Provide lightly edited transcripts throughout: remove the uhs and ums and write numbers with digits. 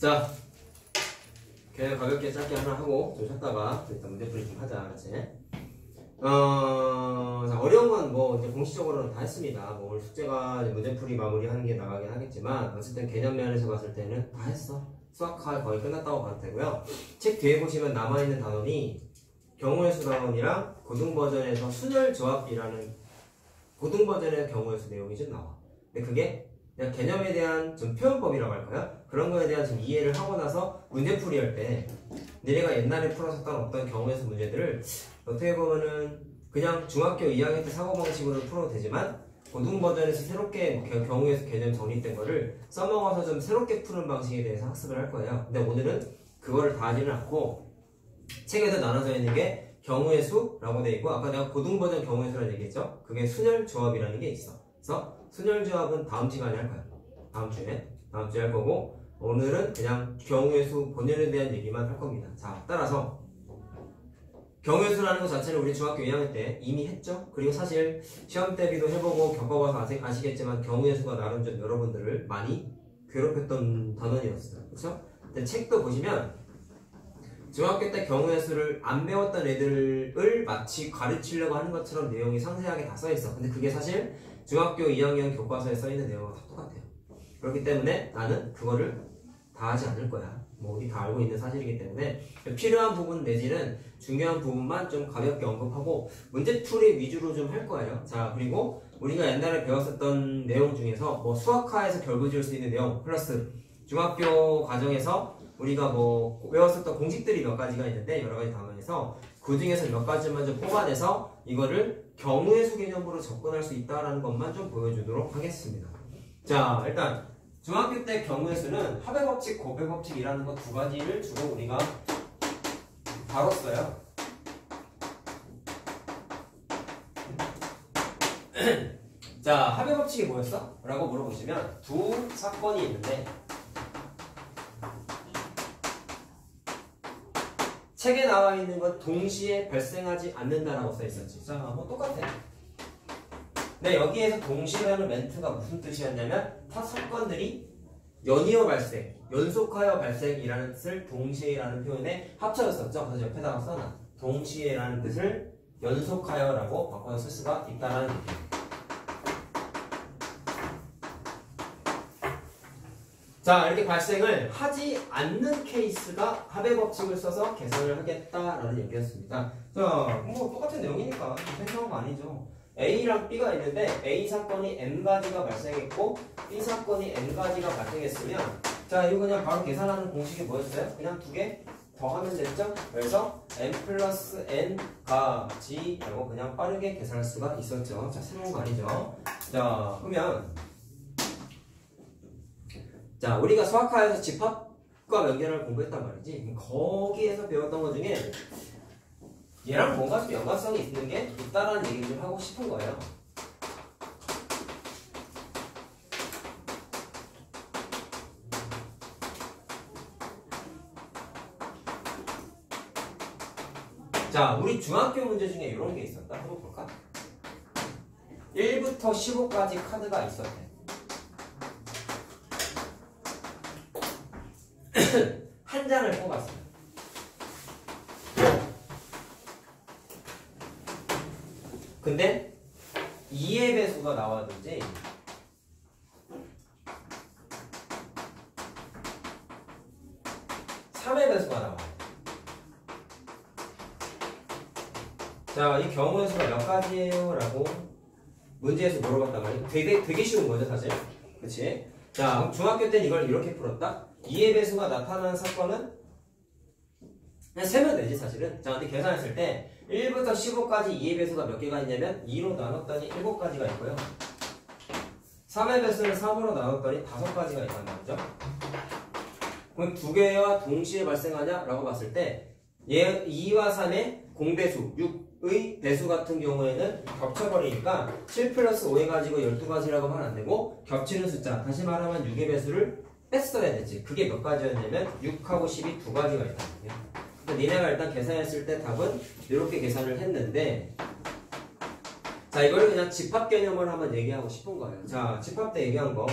자, 그냥 가볍게 짧게 하나 하고 좀 쉬었다가 일단 문제풀이 좀 하자, 알았지? 자, 어려운 건 뭐 이제 공식적으로는 다 했습니다. 뭐 오늘 숙제가 문제풀이 마무리하는 게 나가긴 하겠지만 어쨌든 개념 면에서 봤을 때는 다 했어. 수학화 거의 끝났다고 봐도 되고요. 책 뒤에 보시면 남아있는 단원이 경우의 수 단원이랑 고등 버전에서 순열 조합이라는 고등 버전의 경우의 수 내용이 좀 나와. 근데 그게 그냥 개념에 대한 좀 표현법이라고 할까요? 그런 거에 대한 좀 이해를 하고 나서 문제풀이 할 때 너네가 옛날에 풀었었던 어떤 경우의 수 문제들을 어떻게 보면은 그냥 중학교 2학년 때 사고방식으로 풀어도 되지만 고등 버전에서 새롭게 경우의 수 개념 정립된 거를 써먹어서 좀 새롭게 푸는 방식에 대해서 학습을 할 거예요. 근데 오늘은 그거를 다 하지는 않고 책에서 나눠져 있는 게 경우의 수라고 돼 있고 아까 내가 고등 버전 경우의 수라는 얘기했죠? 그게 순열 조합이라는 게 있어. 그래서 순열 조합은 다음 시간에 할 거야. 다음 주에 할 거고 오늘은 그냥 경우의 수 본연에 대한 얘기만 할 겁니다. 자, 따라서 경우의 수라는 것 자체는 우리 중학교 2학년 때 이미 했죠? 그리고 사실 시험 대비도 해보고 겪어봐서 아시겠지만 경우의 수가 나름 좀 여러분들을 많이 괴롭혔던 단원이었어요. 그쵸? 근데 책도 보시면 중학교 때 경우의 수를 안 배웠던 애들을 마치 가르치려고 하는 것처럼 내용이 상세하게 다 써있어. 근데 그게 사실 중학교 2학년 교과서에 써있는 내용과 다 똑같아요. 그렇기 때문에 나는 그거를 다 하지 않을 거야. 뭐 우리 다 알고 있는 사실이기 때문에 필요한 부분 내지는 중요한 부분만 좀 가볍게 언급하고 문제풀이 위주로 좀 할 거예요. 자, 그리고 우리가 옛날에 배웠었던 내용 중에서 뭐 수학화에서 결부 지을 수 있는 내용 플러스 중학교 과정에서 우리가 뭐 외웠었던 공식들이 몇 가지가 있는데 여러 가지 단원에서 그 중에서 몇 가지만 좀 뽑아내서 이거를 경우의 수 개념으로 접근할 수 있다라는 것만 좀 보여주도록 하겠습니다. 자, 일단 중학교 때 경우의 수는 합의 법칙, 곱의 법칙이라는 것 두 가지를 주로 우리가 다뤘어요. 자, 합의 법칙이 뭐였어? 라고 물어보시면 두 사건이 있는데 책에 나와 있는 건 동시에 발생하지 않는다라고 써 있었지. 자, 뭐 똑같아. 근데 여기에서 동시라는 멘트가 무슨 뜻이었냐면 타 사건들이 연이어 발생, 연속하여 발생이라는 뜻을 동시에라는 표현에 합쳐졌었죠. 그래서 옆에다가 써놔. 동시에라는 뜻을 연속하여라고 바꿔서 쓸 수가 있다라는 얘기예요. 자, 이렇게 발생을 하지 않는 케이스가 합의 법칙을 써서 계산을 하겠다라는 얘기였습니다. 자, 뭐 똑같은 내용이니까 생각한 거 아니죠. A랑 B가 있는데 A 사건이 N가지가 발생했고 B 사건이 N가지가 발생했으면 자, 이거 그냥 바로 계산하는 공식이 뭐였어요? 그냥 두 개 더하면 됐죠? 그래서 N 플러스 N가지라고 그냥 빠르게 계산할 수가 있었죠. 자, 새로운 거 아니죠? 자, 그러면 자, 우리가 수학화에서 집합과 연결을 공부했단 말이지. 거기에서 배웠던 것 중에 얘랑 뭔가 좀 연관성이 있는 게 있다라는 얘기를 좀 하고 싶은 거예요. 자, 우리 중학교 문제 중에 이런 게 있었다. 한번 볼까? 1부터 15까지 카드가 있었대. 한 장을 뽑았어요. 근데 2의 배수가 나왔는지 3의 배수가 나와요. 자, 이 경우의 수가 몇 가지예요? 라고 문제에서 물어봤단 말이에요. 되게 쉬운 거죠, 사실. 그치? 자, 그럼 중학교 때는 이걸 이렇게 풀었다. 2의 배수가 나타나는 사건은 그냥 세면 되지, 사실은. 자, 근데 계산했을 때 1부터 15까지 2의 배수가 몇 개가 있냐면 2로 나눴더니 7가지가 있고요. 3의 배수를 3으로 나눴더니 5가지가 있단 말이죠. 그럼 두 개와 동시에 발생하냐? 라고 봤을 때 얘 2와 3의 공배수, 6의 배수 같은 경우에는 겹쳐버리니까 7 플러스 5 해가지고 12가지라고 하면 안 되고 겹치는 숫자, 다시 말하면 6의 배수를 뺐어야 되지. 그게 몇 가지였냐면 6하고 10이 2가지가 있단 말이야. 니네가 일단 계산했을 때 답은 이렇게 계산을 했는데 자, 이거를 그냥 집합 개념을 한번 얘기하고 싶은 거예요. 자, 집합 때 얘기한 거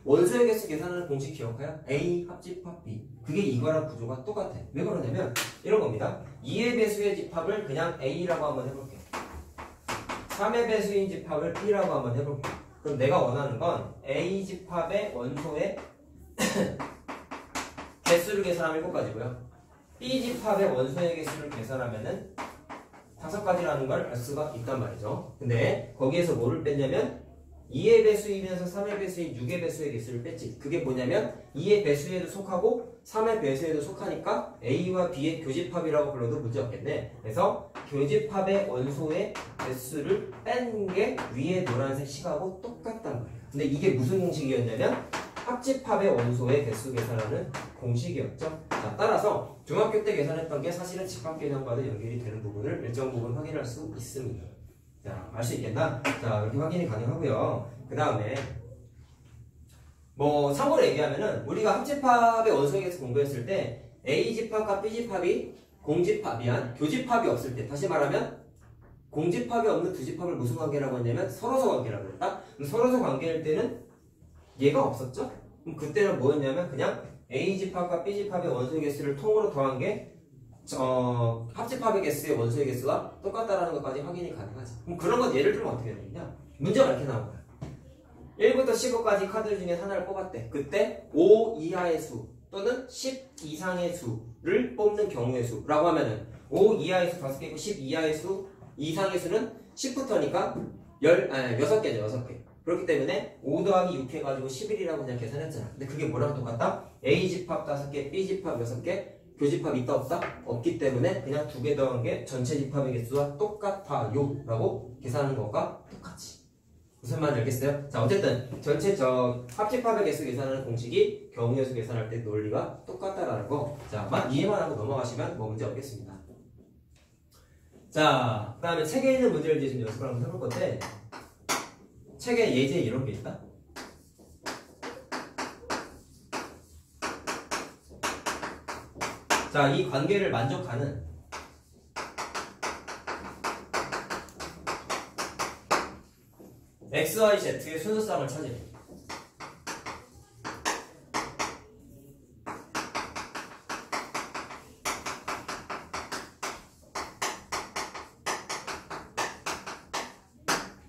원소의 개수 계산하는 공식 기억해요? A 합집합 B. 그게 이거랑 구조가 똑같아. 왜 그러냐면 이런 겁니다. 2의 배수의 집합을 그냥 A라고 한번 해볼게. 3의 배수인 집합을 B라고 한번 해볼게. 그럼 내가 원하는 건 A 집합의 원소의 개수를 계산하면 7가지고요. B 집합의 원소의 개수를 계산하면은 5가지라는 걸 알 수가 있단 말이죠. 근데 거기에서 뭐를 뺐냐면 2의 배수이면서 3의 배수인 6의 배수의 개수를 뺐지. 그게 뭐냐면 2의 배수에도 속하고 3의 배수에도 속하니까 A와 B의 교집합이라고 불러도 문제 없겠네. 그래서 교집합의 원소의 개수를 뺀 게 위에 노란색 식하고 똑같단 말이야. 근데 이게 무슨 공식이었냐면 합집합의 원소의 개수 계산하는 공식이었죠. 자, 따라서 중학교 때 계산했던 게 사실은 집합 개념과도 연결이 되는 부분을 일정 부분 확인할 수 있습니다. 자, 알 수 있겠나? 자, 이렇게 확인이 가능하고요. 그 다음에 뭐 참고로 얘기하면은 우리가 합집합의 원소에 대해서 공부했을 때 A집합과 B집합이 교집합이 없을 때, 다시 말하면 공집합이 없는 두 집합을 무슨 관계라고 했냐면 서로서 관계라고 했다. 그럼 서로서 관계일 때는 얘가 없었죠? 그럼 그때는 뭐였냐면 그냥 A집합과 B집합의 원소의 개수를 통으로 더한 게 합집합의 개수의 원소의 개수와 똑같다라는 것까지 확인이 가능하지. 그럼 그런 건 예를 들면 어떻게 되느냐? 문제가 이렇게 나온 거야. 1부터 15까지 카드 중에 하나를 뽑았대. 그때 5 이하의 수 또는 10 이상의 수를 뽑는 경우의 수라고 하면은 5 이하의 수 5개고 10 이하의 수 이상의 수는 10부터니까 6개죠. 6개. 그렇기 때문에 5 더하기 6 해가지고 11이라고 그냥 계산했잖아. 근데 그게 뭐랑 똑같다? A집합 5개, B집합 6개, 교집합 있다 없다? 없기 때문에 그냥 2개 더한 게 전체 집합의 개수와 똑같아요 라고 계산하는 것과 똑같이. 무슨 말인지 알겠어요? 자, 어쨌든 전체 합집합의 개수 계산하는 공식이 경우의 수 계산할 때 논리가 똑같다라는 거. 자, 이해만 하고 넘어가시면 뭐 문제 없겠습니다. 자, 그 다음에 책에 있는 문제를 이제 좀 연습을 한번 해볼 건데, 책에 예제 이런 게 있다. 자, 이 관계를 만족하는 X, Y, Z의 순수쌍을 찾으래.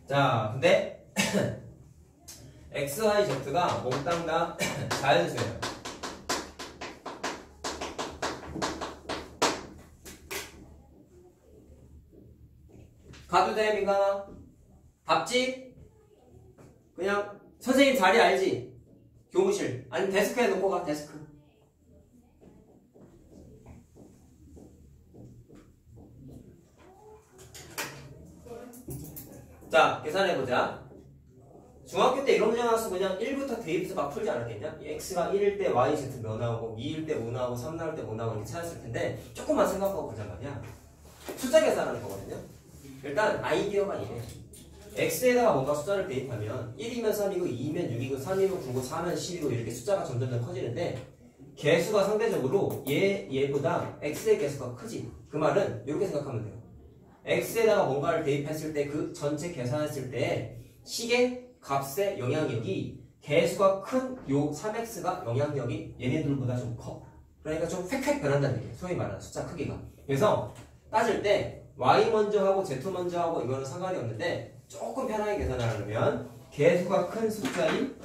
자, 근데 X, Y, Z가 몽땅 다 자연수예요. 가도 돼, 민가? 답지? 그냥 선생님 자리 알지? 교무실 아니면 데스크에 놓고 가. 데스크. 자, 계산해보자. 중학교 때 이런 문제 나왔으면 그냥 1부터 대입해서 막 풀지 않았겠냐? x가 1일 때 y, z 몇 나오고 2일 때 5 나오고 3 나올 때 5 나오고 이렇게 찾았을 텐데 조금만 생각하고 보자 말이야. 숫자 계산하는 거거든요. 일단 아이디어가 이래. x에다가 뭔가 숫자를 대입하면 1이면 3이고 2면 6이고 3이면 9고 4면 10이고 이렇게 숫자가 점점 커지는데 개수가 상대적으로 얘보다 x의 개수가 크지. 그 말은 이렇게 생각하면 돼요. x에다가 뭔가를 대입했을 때 그 전체 계산했을 때 식의 값의 영향력이 개수가 큰 요 3x가 영향력이 얘네들보다 좀 커. 그러니까 좀 획획 변한다는 얘기예요. 소위 말하는 숫자 크기가. 그래서 따질 때 y 먼저 하고 z 먼저 하고 이거는 상관이 없는데 조금 편하게 계산하려면 개수가 큰 숫자인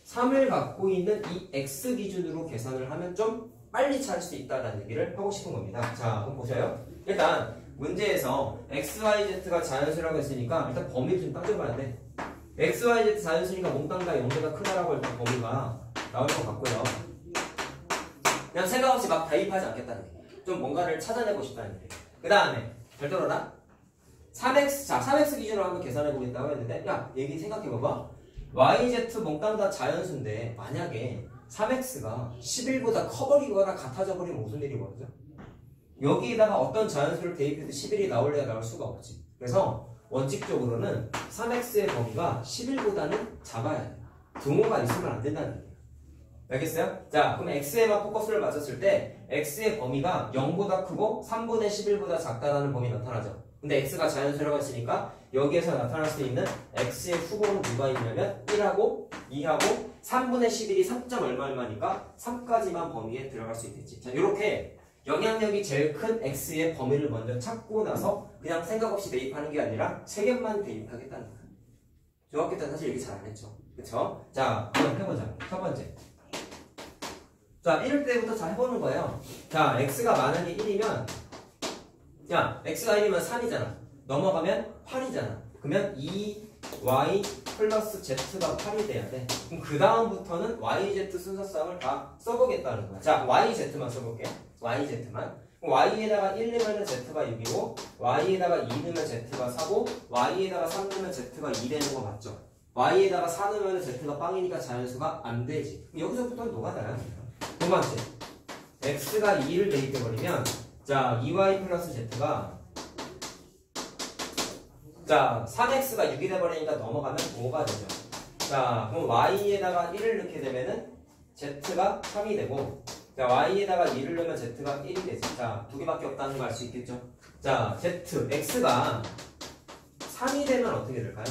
3을 갖고 있는 이 x 기준으로 계산을 하면 좀 빨리 찾을 수 있다는 얘기를 하고 싶은 겁니다. 자, 한번 보셔요. 일단 문제에서 x, y, z가 자연수라고 했으니까 일단 범위를 좀 따져봐야 돼. x, y, z 자연수니까 몽땅 다 0보다 크다라고 일단 범위가 나올 것 같고요. 그냥 생각 없이 막 대입하지 않겠다는 얘기. 좀 뭔가를 찾아내고 싶다는 얘기. 그 다음에 잘 들어라. 3x, 자 3x 기준으로 한번 계산해 보겠다고 했는데 야 얘기 생각해봐봐. y, z 몽땅 다 자연수인데 만약에 3x가 11보다 커버리거나 같아져 버리면 무슨 일이 벌어져? 여기에다가 어떤 자연수를 대입해도 11이 나올래야 나올 수가 없지. 그래서 원칙적으로는 3x의 범위가 11보다는 작아야 돼. 등호가 있으면 안 된다는 얘기예요. 알겠어요? 자, 그럼 x에만 포커스를 맞췄을 때 x의 범위가 0보다 크고 3분의 11보다 작다라는 범위 나타나죠. 근데 x가 자연수라고 했으니까 여기에서 나타날 수 있는 x의 후보는 누가 있냐면 1하고 2하고 3분의 11이 3점 얼마니까 3까지만 범위에 들어갈 수 있겠지. 자, 이렇게 영향력이 제일 큰 x의 범위를 먼저 찾고 나서 그냥 생각 없이 대입하는 게 아니라 3개만 대입하겠다는 거야. 중학교 때 사실 이렇게 잘 안 했죠. 그쵸? 자, 한번 해보자. 첫 번째. 자, 1일 때부터 잘 해보는 거예요. 자, x가 만약에 1이면, 야, x가 1이면 3이잖아. 넘어가면 8이잖아. 그러면 2y 플러스 z가 8이 돼야 돼. 그럼 그 다음부터는 yz 순서쌍을 다 써보겠다는 거야. 자, yz만 써볼게. yz만. y에다가 1 넣으면 z가 6이고, y에다가 2 넣으면 z가 4고, y에다가 3 넣으면 z가 2 되는 거 맞죠? y에다가 4 넣으면 z가 빵이니까 자연수가 안 되지. 그럼 여기서부터는 노가다야. 두 번째, x가 2를 대입해버리면, 자, 2y 플러스 z가, 자, 3x가 6이 돼버리니까 넘어가면 5가 되죠. 자, 그럼 y에다가 1을 넣게 되면은 z가 3이 되고, 자, y에다가 2를 넣으면 z가 1이 되지. 자, 두 개밖에 없다는 거 알 수 있겠죠? 자, x가 3이 되면 어떻게 될까요?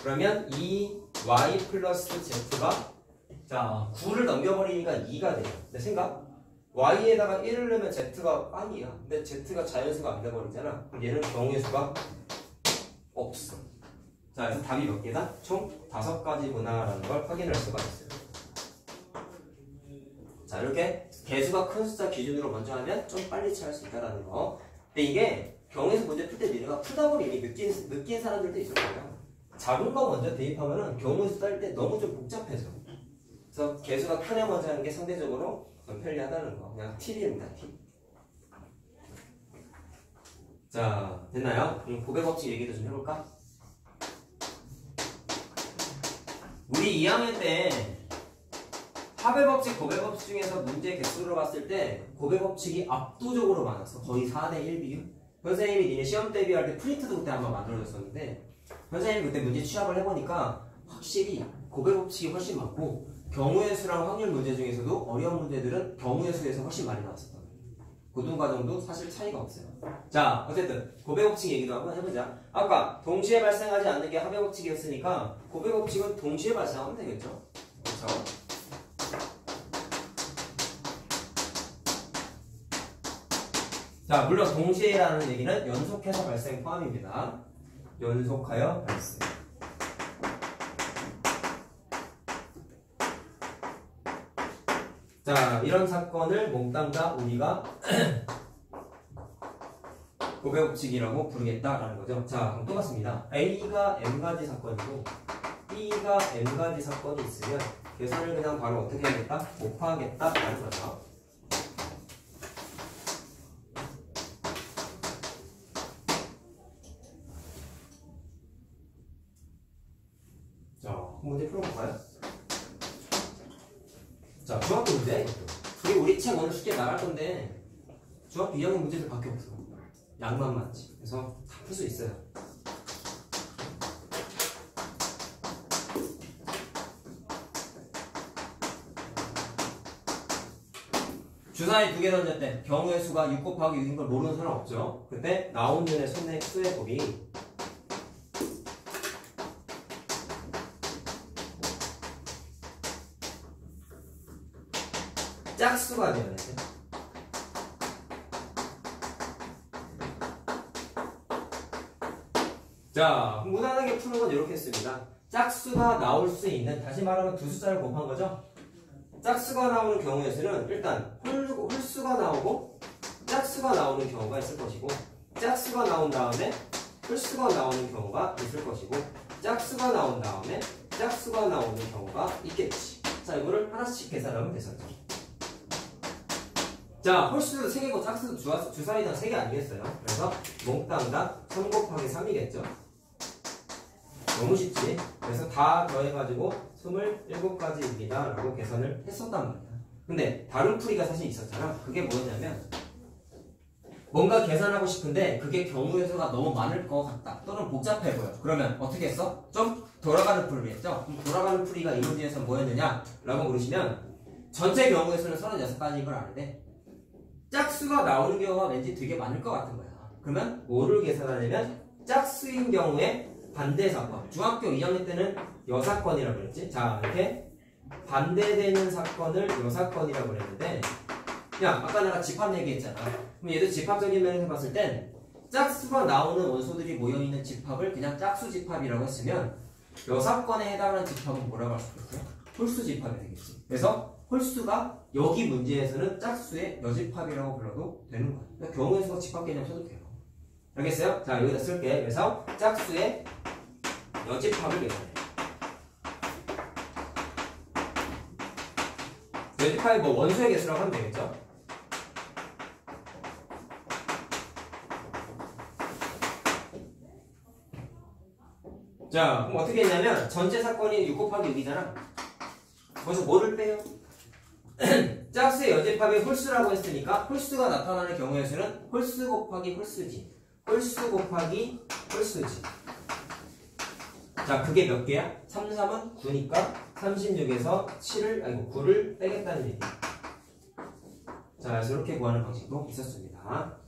그러면 2y 플러스 z가, 자, 9를 넘겨버리니까 2가 돼요. 내 생각? y에다가 1을 넣으면 z가 빵이야. 근데 z가 자연수가 안 돼버리잖아. 그럼 얘는 경우의 수가 없어. 자, 그래서 답이 몇 개다? 총 5가지구나라는 걸 확인할 수가 있어요. 자, 이렇게 개수가 큰 숫자 기준으로 먼저 하면 좀 빨리 찾을 수 있다는 거. 근데 이게 경우에서 문제 풀 때 니네가 풀다 보면 이미 느낀 사람들도 있을 거예요. 작은 거 먼저 대입하면은 경우에서 딸 때 너무 좀 복잡해져. 그래서 개수가 큰 애 먼저 하는 게 상대적으로 좀 편리하다는 거. 그냥 팁입니다, 팁. 자, 됐나요? 그럼 고백 법칙 얘기도 좀 해볼까? 우리 2학년 때 합의 법칙, 고백 법칙 중에서 문제 개수로 봤을 때 고백 법칙이 압도적으로 많았어. 거의 4대 1 비율. 선생님이 니네 시험 대비할 때 프린트도 그때 한번 만들어줬었는데 선생님이 그때 문제 취합을 해보니까 확실히 고백 법칙이 훨씬 많고 경우의 수랑 확률 문제 중에서도 어려운 문제들은 경우의 수에서 훨씬 많이 나왔었던 거예요. 고등과정도 사실 차이가 없어요. 자, 어쨌든 고백 법칙 얘기도 한번 해보자. 아까 동시에 발생하지 않는 게 합의 법칙이었으니까 고백 법칙은 동시에 발생하면 되겠죠. 그렇죠? 자, 물론 동시에라는 얘기는 연속해서 발생 포함입니다. 연속하여 발생. 자, 이런 사건을 몽땅 다 우리가 고백 법칙이라고 부르겠다라는 거죠. 자, 그럼 똑같습니다. A가 M가지 사건이고 B가 M가지 사건이 있으면 계산을 그냥 바로 어떻게 하겠다? 곱하겠다라는 거죠. 자, 문제 풀어볼까요? 자, 중학교 문제. 우리 책 오늘 숙제 나갈 건데 중학교 2학년 문제들 밖에 없어. 양만 맞지. 그래서 다 풀 수 있어요. 주사위 2개 던졌대. 경우의 수가 6 곱하기 6인 걸 모르는 사람 없죠. 근데 나온 눈의 수의 곱이 짝수가 되어야 돼. 자, 무난하게 푸는 건 이렇게 했습니다. 짝수가 나올 수 있는, 다시 말하면 두 숫자를 곱한 거죠. 짝수가 나오는 경우의 수는 일단 홀수가 나오고 짝수가 나오는 경우가 있을 것이고, 짝수가 나온 다음에 홀수가 나오는 경우가 있을 것이고, 짝수가 나온 다음에 짝수가 나오는 경우가 있겠지. 자, 이거를 하나씩 계산하면 되겠죠. 자, 홀수도 3개고 짝수도 주사위당 3개 아니겠어요? 그래서 몽땅 다 3 곱하기 3이겠죠? 너무 쉽지? 그래서 다 더해가지고 27가지입니다 라고 계산을 했었단 말이야. 근데 다른 풀이가 사실 있었잖아. 그게 뭐였냐면 뭔가 계산하고 싶은데 그게 경우의 수가 너무 많을 것 같다 또는 복잡해 보여. 그러면 어떻게 했어? 좀 돌아가는 풀이를 했죠? 그럼 돌아가는 풀이가 이 문제에서 뭐였느냐 라고 물으시면 전체 경우의 수는 36가지인 걸 아는데 짝수가 나오는 경우가 왠지 되게 많을 것 같은 거야. 그러면 뭐를 계산하냐면 짝수인 경우에 반대 사건. 중학교 2학년 때는 여사건이라고 그랬지. 자, 이렇게 반대되는 사건을 여사건이라고 그랬는데, 야, 아까 내가 집합 얘기했잖아. 그럼 얘도 집합적인 면에서 봤을 땐 짝수가 나오는 원소들이 모여있는 집합을 그냥 짝수 집합이라고 했으면 여사건에 해당하는 집합은 뭐라고 할 수 있겠어요? 홀수 집합이 되겠지. 그래서 홀수가 여기 문제에서는 짝수의 여집합이라고 불러도 되는 거야. 그러니까 경우의 수가 집합 개념 써도 돼요. 알겠어요? 자, 여기다 쓸게. 그래서 짝수의 여집합을 계산해. 여집합이 뭐 원소의 개수라고 하면 되겠죠? 자, 그럼 어떻게 했냐면 전체 사건이 6 곱하기 6이잖아. 거기서 뭐를 빼요? 짝수의 여집합이 홀수라고 했으니까 홀수가 나타나는 경우의 수는 홀수 곱하기 홀수지. 홀수 곱하기 홀수지. 자, 그게 몇 개야? 3, 3은 9니까 36에서 9를 빼겠다는 얘기야. 자, 그래서 이렇게 구하는 방식도 있었습니다.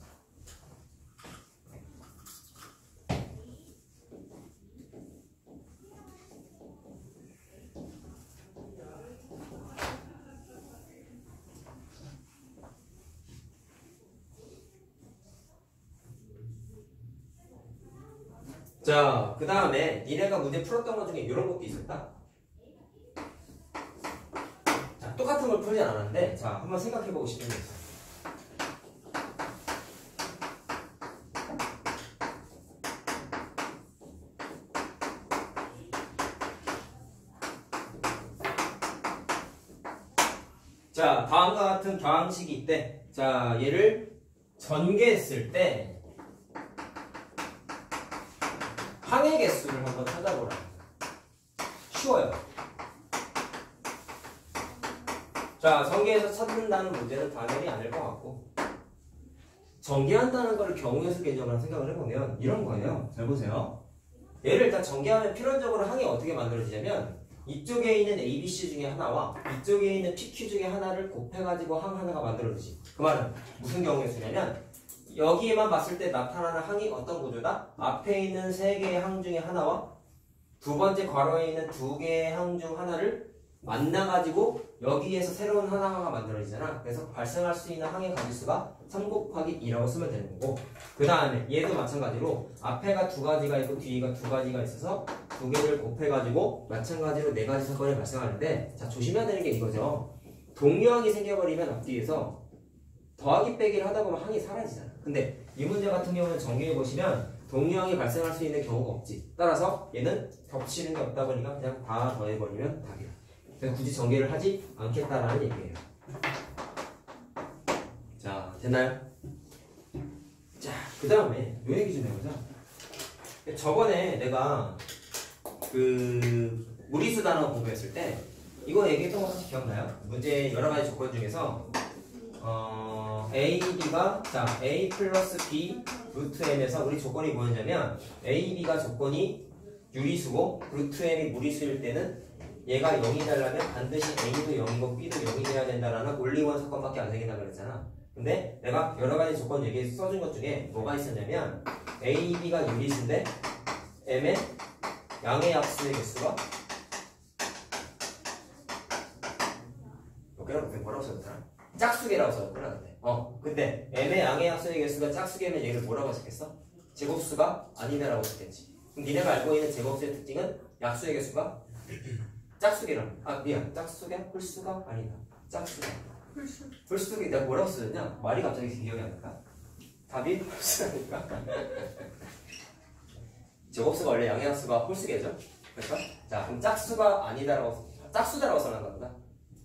자, 그 다음에 니네가 문제 풀었던 것 중에 이런 것도 있었다. 자, 똑같은 걸 풀지 않았는데, 자, 한번 생각해보고 싶은 게 있어요. 자, 다음과 같은 경항식이 있대. 자, 얘를 전개했을 때 항의 개수를 한번 찾아보라. 쉬워요. 자, 전개해서 찾는다는 문제는 당연히 아닐 것 같고, 전개한다는 거를 경우의 수 개념으로 생각을 해보면 이런 거예요. 잘 보세요. 얘를 일단 전개하면 필연적으로 항이 어떻게 만들어지냐면 이쪽에 있는 ABC 중에 하나와 이쪽에 있는 PQ 중에 하나를 곱해가지고 항 하나가 만들어지지. 그 말은 무슨 경우의 수냐면 여기에만 봤을 때 나타나는 항이 어떤 구조다? 앞에 있는 3개의 항 중에 하나와 두 번째 괄호에 있는 2개의 항 중 하나를 만나가지고 여기에서 새로운 하나가 만들어지잖아. 그래서 발생할 수 있는 항의 가지수가 3 곱하기 2라고 쓰면 되는 거고, 그 다음에 얘도 마찬가지로 앞에가 2가지가 있고 뒤가 2가지가 있어서 2개를 곱해가지고 마찬가지로 4가지 사건이 발생하는데, 자, 조심해야 되는 게 이거죠. 동류항이 생겨버리면 앞뒤에서 더하기 빼기를 하다 보면 항이 사라지잖아. 근데 이 문제 같은 경우는 정리해보시면 동류항이 발생할 수 있는 경우가 없지. 따라서 얘는 겹치는 게 없다 보니까 그냥 다 더해버리면 답이야. 그래서 굳이 전개를 하지 않겠다라는 얘기예요. 자, 됐나요? 자, 그 다음에 요 얘기 좀 해보자. 저번에 내가 그 무리수 단어 공부했을 때 이거 얘기했던 거 혹시 기억나요? 문제 여러 가지 조건 중에서 A, B가 자 A 플러스 B 루트 M에서 우리 조건이 뭐였냐면 A, B가 조건이 유리수고 루트 M이 무리수일 때는 얘가 0이 되려면 반드시 A도 0이고 B도 0이 돼야 된다라는 올리원 사건밖에 안 되겠다 그랬잖아. 근데 내가 여러 가지 조건 얘기 써준 것 중에 뭐가 있었냐면 A, B가 유리수인데 M의 양의 약수의 개수가 뭐라고 썼더라? 짝수개라고 썼구나. 근데 M의 양의 약수의 개수가 짝수개면 얘를 뭐라고 했겠어? 제곱수가 아니다라고 했겠지. 그럼 니네가 알고 있는 제곱수의 특징은 약수의 개수가 짝수개라는. 미안. 짝수개? 홀수가 아니다. 짝수개. 홀수가 내가 뭐라고 썼냐? 말이 갑자기 기억이 안 나니까. 답이 홀수라니까. 제곱수가 원래 양의 약수가 홀수개죠. 그렇죠? 자, 그럼 짝수가 아니다라고 짝수다라고 써놨나 보다.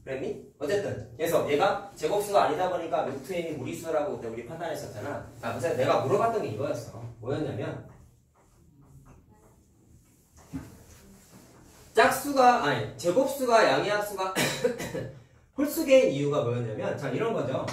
그랬니? 어쨌든 그래서 얘가 제곱수가 아니다 보니까 루트 M이 무리수라고 그때 우리 판단했었잖아. 그래서 내가 물어봤던 게 이거였어. 뭐였냐면 제곱수가 양의 합수가 홀수개인 이유가 뭐였냐면 자, 이런 거죠.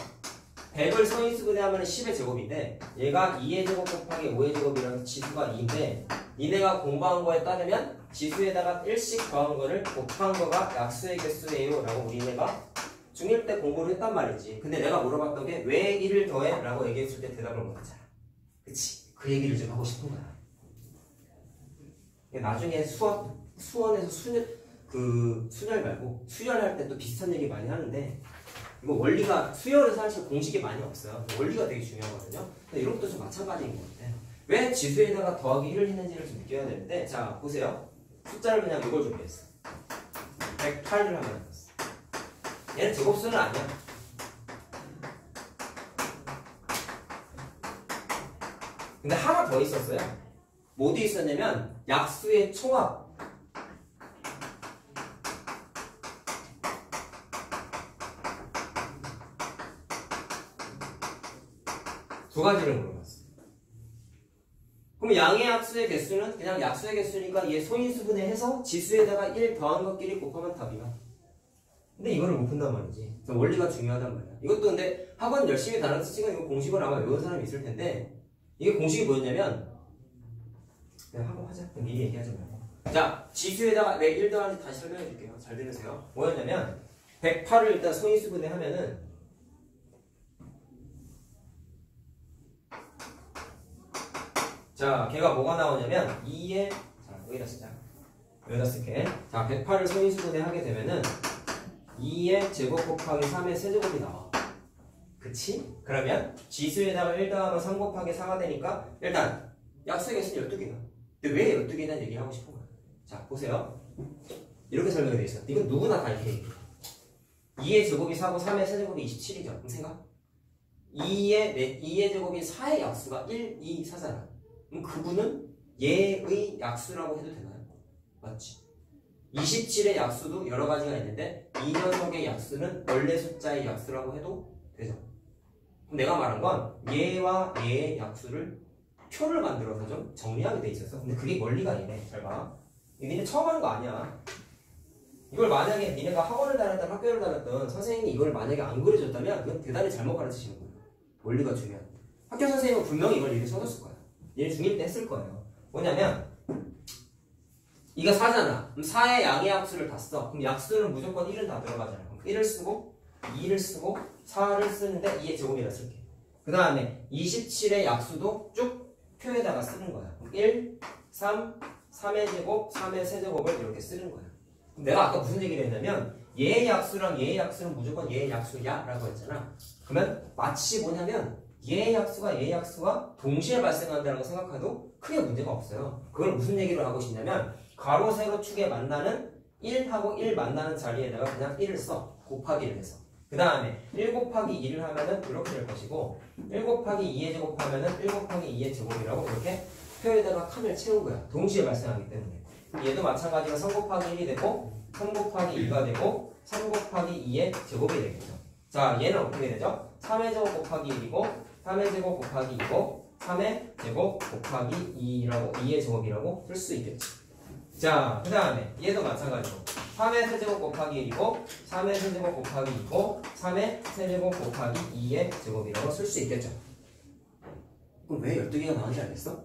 100을 서인수분해하면 10의 제곱인데 얘가 2의 제곱 곱하기 5의 제곱이라서 지수가 2인데 니네가 공부한 거에 따르면 지수에다가 1씩 더한 거를 곱한 거가 약수의 개수예요 라고 우리네가 중1 때 공부를 했단 말이지. 근데 내가 물어봤던 게 왜 1을 더해? 라고 얘기했을 때 대답을 못했잖아. 그치? 그 얘기를 좀 하고 싶은 거야. 나중에 수원에서 순열 말고 수열할 때 또 비슷한 얘기 많이 하는데 이거 원리가 수열에서 사실 공식이 많이 없어요. 원리가 되게 중요하거든요. 이런 것도 좀 마찬가지인 것 같아요. 왜 지수에다가 더하기 1을 했는지를 좀 느껴야 되는데 자 보세요. 숫자를 그냥 이걸 준비했어. 108을 하면 했어. 얘는 제곱수는 아니야. 근데 하나 더 있었어요. 뭐 어디 있었냐면 약수의 총합. 두 가지를 물어봤어. 그럼 양의 약수의 개수는 그냥 약수의 개수니까 얘 소인수분해 해서 지수에다가 1 더한 것끼리 곱하면 답이야. 근데 이거를 못 푼단 말이지. 원리가 중요하단 말이야. 이것도 근데 학원 열심히 다녀서 지금 이거 공식을 아마 외운 사람이 있을 텐데 이게 공식이 뭐였냐면 그냥 학원 하자. 미리 얘기하지 말고. 자, 지수에다가 왜 1 더하는지 다시 설명해 줄게요. 잘 들으세요. 뭐였냐면 108을 일단 소인수분해 하면은 자, 걔가 뭐가 나오냐면 2에 자, 여기다 쓰자. 여기다 쓸게. 자, 108을 소인수분해 하게 되면은 2의 제곱 곱하기 3의 세제곱이 나와. 그치? 그러면 지수에다가 1 더하면 3 곱하기 4가 되니까 일단 약수의 개수는 12개다. 근데 왜 12개냐는 얘기를 하고 싶은 거야. 자, 보세요. 이렇게 설명이 되어 있어. 이건 누구나 다 이렇게 얘기해. 2의 제곱이 4고 3의 세제곱이 27이죠. 그럼 생각? 2의 제곱이 4의 약수가 1, 2, 4잖아. 그럼 그분은 얘의 약수라고 해도 되나요? 맞지? 27의 약수도 여러 가지가 있는데 이 녀석의 약수는 원래 숫자의 약수라고 해도 되죠. 그럼 내가 말한 건 얘와 얘의 약수를 표를 만들어서 좀 정리하게 돼 있었어. 근데 그게 원리가 이래. 잘 봐. 니네 처음 하는 거 아니야. 이걸 만약에 니네가 학원을 다녔던 학교를 다녔던 선생님이 이걸 만약에 안 그려줬다면 그건 대단히 잘못 가르치시는 거예요. 원리가 중요한. 학교 선생님은 분명히 이걸 이렇게 써줬을 거야. 얘 중1 때 했을 거예요. 뭐냐면 이거 4잖아. 그럼 4의 양의 약수를 다 써. 그럼 약수는 무조건 1은 다 들어가잖아. 그럼 1을 쓰고 2를 쓰고 4를 쓰는데 2의 제곱이라 쓸게. 그 다음에 27의 약수도 쭉 표에다가 쓰는 거야. 그럼 1, 3, 3의 제곱, 3의 세제곱을 이렇게 쓰는 거야. 그럼 내가 아까 무슨 얘기를 했냐면 얘의 약수랑 얘의 약수는 무조건 얘의 약수야 라고 했잖아. 그러면 마치 뭐냐면 얘의 약수가 얘의 약수가 동시에 발생한다고 생각해도 크게 문제가 없어요. 그걸 무슨 얘기를 하고 싶냐면 가로 세로 축에 만나는 1하고 1 만나는 자리에다가 그냥 1을 써. 곱하기를 해서. 그 다음에 1 곱하기 2를 하면은 이렇게 될 것이고 1 곱하기 2의 제곱하면은 1 곱하기 2의 제곱이라고 이렇게 표에다가 칸을 채운 거야. 동시에 발생하기 때문에. 얘도 마찬가지로 3 곱하기 1이 되고 3 곱하기 2가 되고 3 곱하기 2의 제곱이 되겠죠. 자, 얘는 어떻게 되죠? 3의 제곱 곱하기 1이고 3의 제곱 곱하기 2고 3의 제곱 곱하기 2의 제곱이라고 쓸 수 있겠죠. 자, 그 다음에 얘도 마찬가지로 3의 세제곱 곱하기 1이고 3의 세제곱 곱하기 2고 3의 세제곱 곱하기 2의 제곱이라고 쓸 수 있겠죠. 그럼 왜 12개가 나오는지 알겠어?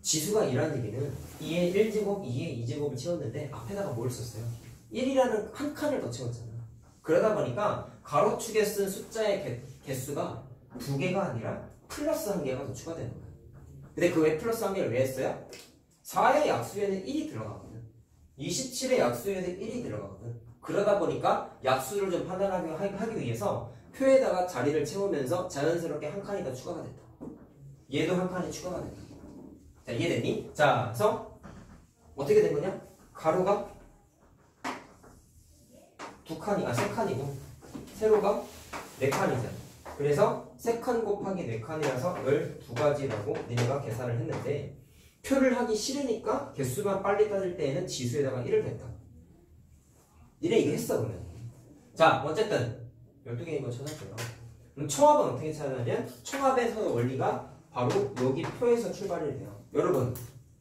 지수가 2라는 얘기는 2의 1제곱, 2의 2제곱을 채웠는데 앞에다가 뭘 썼어요? 1이라는 한 칸을 더 채웠잖아. 그러다 보니까 가로축에 쓴 숫자의 개수가 2개가 아니라 플러스 1개가 더 추가되는 거야. 근데 그 왜 플러스 1개를 왜 했어요? 4의 약수에는 1이 들어가거든. 27의 약수에는 1이 들어가거든. 그러다 보니까 약수를 좀 판단하기 위해서 표에다가 자리를 채우면서 자연스럽게 한 칸이 더 추가가 됐다. 얘도 한 칸이 추가가 됐다. 자, 이해됐니? 자, 그래서 어떻게 된 거냐? 가로가 3칸이고 세로가 4칸이잖아. 그래서 3칸 곱하기 4칸이라서 12가지라고 니네가 계산을 했는데 표를 하기 싫으니까 개수만 빨리 따질 때에는 지수에다가 1을 댔다. 니네 이거 했어 그러면. 자, 어쨌든 12개인 거 찾았고요. 그럼 총합은 어떻게 찾냐면 총합에서의 원리가 바로 여기 표에서 출발이 돼요. 여러분,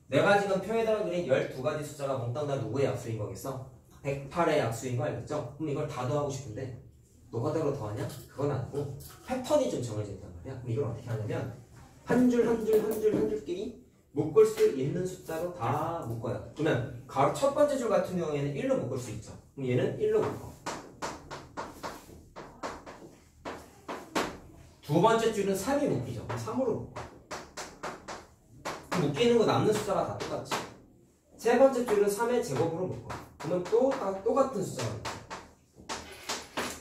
내가 지금 표에다가 그린 12가지 숫자가 몽땅 다 누구의 약수인 거겠어? 108의 약수인 거 알겠죠? 그럼 이걸 다 더하고 싶은데 너가 더하냐? 그건 아니고 패턴이 좀 정해져 있단 말이야. 그럼 이걸 어떻게 하냐면 한 줄 한 줄끼리 묶을 수 있는 숫자로 다 묶어요. 그러면 가로 첫 번째 줄 같은 경우에는 1로 묶을 수 있죠. 그럼 얘는 1로 묶어. 두 번째 줄은 3이 묶이죠. 그럼 3으로 묶어. 묶이는 거 남는 숫자가 다 똑같지. 세 번째 줄은 3의 제곱으로 묶어. 그러면 또 같은 숫자가 있어.